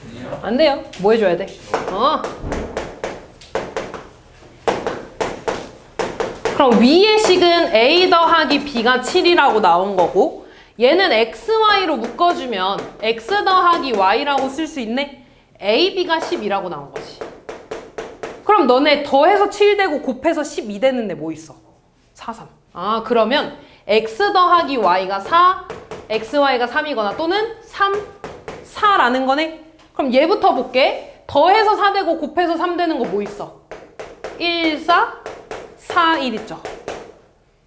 아니요. 안 돼요. 뭐 해줘야 돼? 그럼 위의 식은 a 더하기 b가 7이라고 나온 거고, 얘는 xy로 묶어주면 x 더하기 y라고 쓸 수 있네? a, b가 10이라고 나온 거지. 그럼 너네 더해서 7 되고 곱해서 12 되는데 뭐 있어? 4, 3. 그러면 x 더하기 y가 4, xy가 3이거나 또는 3, 4라는 거네? 그럼 얘부터 볼게. 더해서 4 되고 곱해서 3 되는 거 뭐 있어? 1, 4, 4, 1 있죠?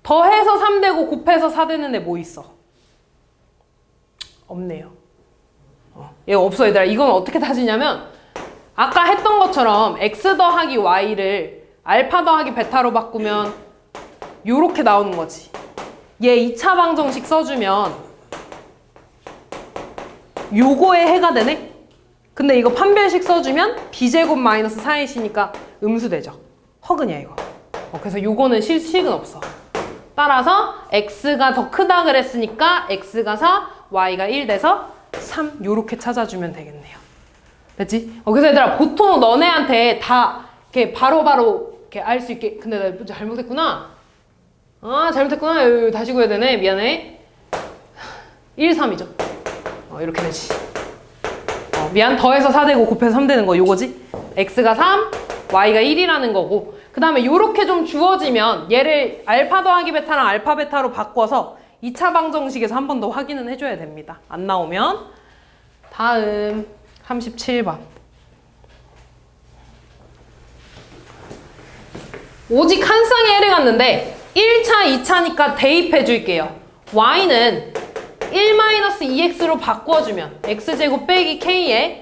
더해서 3 되고 곱해서 4 되는 애 뭐 있어? 없네요. 얘가 없어 얘들아. 이건 어떻게 따지냐면 아까 했던 것처럼 x 더하기 y를 알파 더하기 베타로 바꾸면 요렇게 나오는 거지. 얘 2차 방정식 써주면 요거에 해가 되네? 근데 이거 판별식 써주면 b제곱 마이너스 4이니까 음수되죠. 허근이야 이거. 그래서 요거는 식은 없어. 따라서 x가 더 크다 그랬으니까 x가 4, y가 1 돼서 3 요렇게 찾아주면 되겠네요. 됐지? 그래서 얘들아 보통 너네한테 다 이렇게 바로바로 이렇게 알 수 있게. 근데 나 잘못했구나. 잘못했구나. 다시 구해야 되네. 미안해. 1, 3이죠. 이렇게 되지. 미안. 더해서 4 되고 곱해서 3 되는 거 요거지? x가 3, y가 1이라는 거고, 그 다음에 요렇게 좀 주어지면 얘를 알파 더하기 베타랑 알파 베타로 바꿔서 2차 방정식에서 한 번 더 확인은 해줘야 됩니다. 안 나오면. 다음 37번. 오직 한 쌍의 해를 갔는데 1차, 2차니까 대입해 줄게요. y는 1-2x로 바꿔주면 x제곱 빼기 k에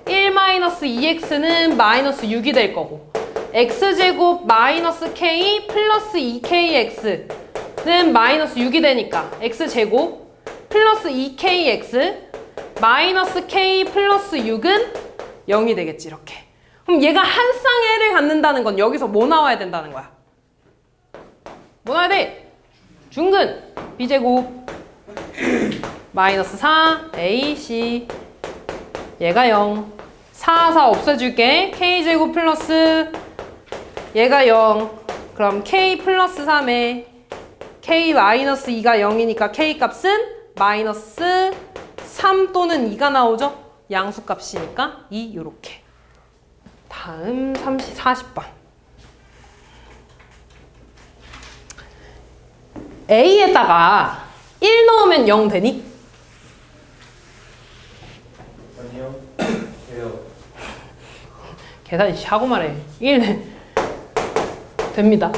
1-2x는 마이너스 6이 될 거고, x제곱 마이너스 k 플러스 2kx는 마이너스 6이 되니까 x제곱 플러스 2kx 마이너스 k 플러스 6은 0이 되겠지 이렇게. 그럼 얘가 한 쌍의 해를 갖는다는 건 여기서 뭐 나와야 된다는 거야? 뭐 나와야 돼? 중근 b제곱 마이너스 4 ac 얘가 0 4 없애줄게. k제곱 플러스 얘가 0 그럼 k 플러스 3에 k 마이너스 2가 0이니까 k 값은 마이너스 3 또는 2가 나오죠? 양수값이니까 2 요렇게. 다음 40번. A에다가 1 넣으면 0 되니? 아니요. 돼요. 계산이 하고 말해. 1 됩니다.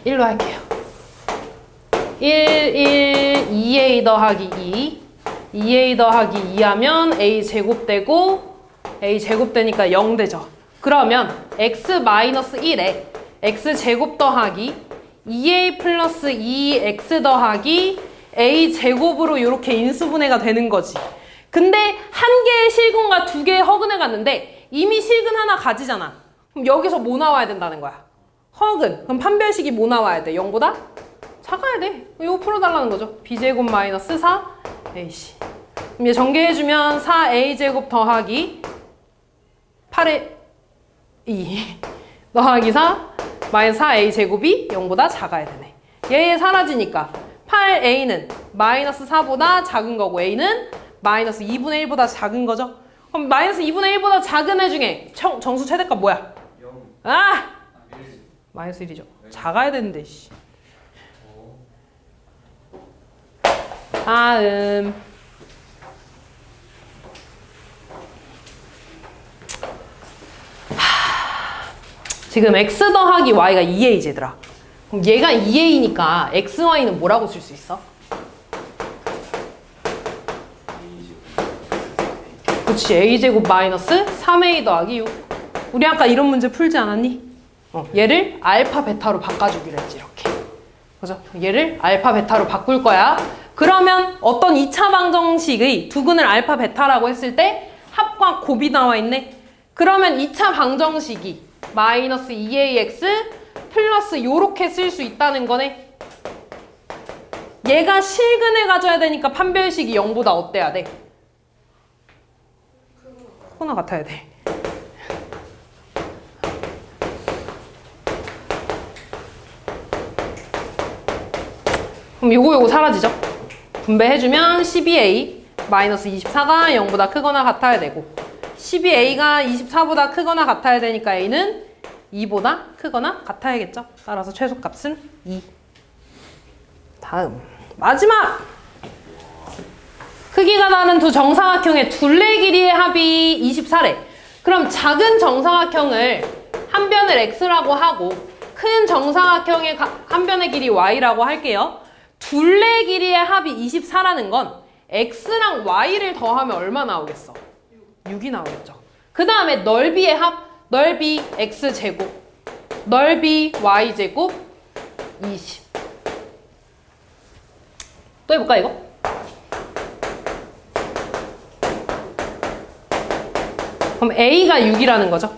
1로 할게요. 2A 더하기 2A 더하기 2 하면 A 제곱되고 A 제곱되니까 0 되죠. 그러면 x-1에 x 제곱 더하기 2A 플러스 2x 더하기 A 제곱으로 이렇게 인수분해가 되는 거지. 근데 한 개의 실근과 두 개의 허근을 갔는데 이미 실근 하나 가지잖아. 그럼 여기서 뭐 나와야 된다는 거야? 허근. 그럼 판별식이 뭐 나와야 돼? 0보다? 작아야 돼. 이거 풀어달라는 거죠. b제곱 마이너스 4ac. 그럼 얘 전개해주면 4a제곱 더하기 8의 2 더하기 4 마이너스 4a제곱이 0보다 작아야 되네. 얘 사라지니까 8a는 마이너스 4보다 작은 거고 a는 마이너스 2분의 1보다 작은 거죠. 그럼 마이너스 2분의 1보다 작은 애 중에 정수 최대값 뭐야? 0. 아! 마이너스 1이죠. 작아야 되는데 씨. 다음 지금 x 더하기 y가 2a제더라. 그럼 얘가 2a니까 x, y는 뭐라고 쓸 수 있어? 그치, a제곱 마이너스 3a 더하기 6. 우리 아까 이런 문제 풀지 않았니? 얘를 알파, 베타로 바꿔주기로 했지, 이렇게. 그죠? 얘를 알파, 베타로 바꿀 거야. 그러면 어떤 2차 방정식의 두근을 알파, 베타라고 했을 때 합과 곱이 나와 있네? 그러면 2차 방정식이 마이너스 2ax 플러스 요렇게 쓸 수 있다는 거네. 얘가 실근을 가져야 되니까 판별식이 0보다 어때야 돼? 크거나 같아야 돼. 그럼 요거 사라지죠? 분배해주면 12a 마이너스 24가 0보다 크거나 같아야 되고 12a가 24보다 크거나 같아야 되니까 a는 2보다 크거나 같아야겠죠? 따라서 최소값은 2. 다음 마지막! 크기가 다른 두 정사각형의 둘레 길이의 합이 24래. 그럼 작은 정사각형을 한 변을 x라고 하고 큰 정사각형의 한 변의 길이 y라고 할게요. 둘레 길이의 합이 24라는 건 x랑 y를 더하면 얼마 나오겠어? 6이 나오겠죠. 그 다음에 넓이의 합, 넓이 x제곱, 넓이 y제곱 20. 또 해볼까 이거? 그럼 a가 6이라는 거죠.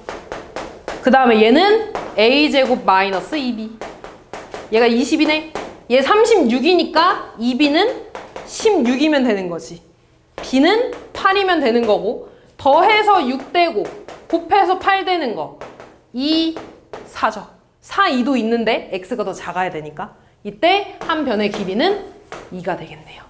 그 다음에 얘는 a제곱 마이너스 2b. 얘가 20이네. 얘 36이니까 2b는 16이면 되는 거지. b는 8이면 되는 거고 더해서 6 되고 곱해서 8 되는 거 2, 4죠. 4, 2도 있는데 x가 더 작아야 되니까 이때 한 변의 길이는 2가 되겠네요.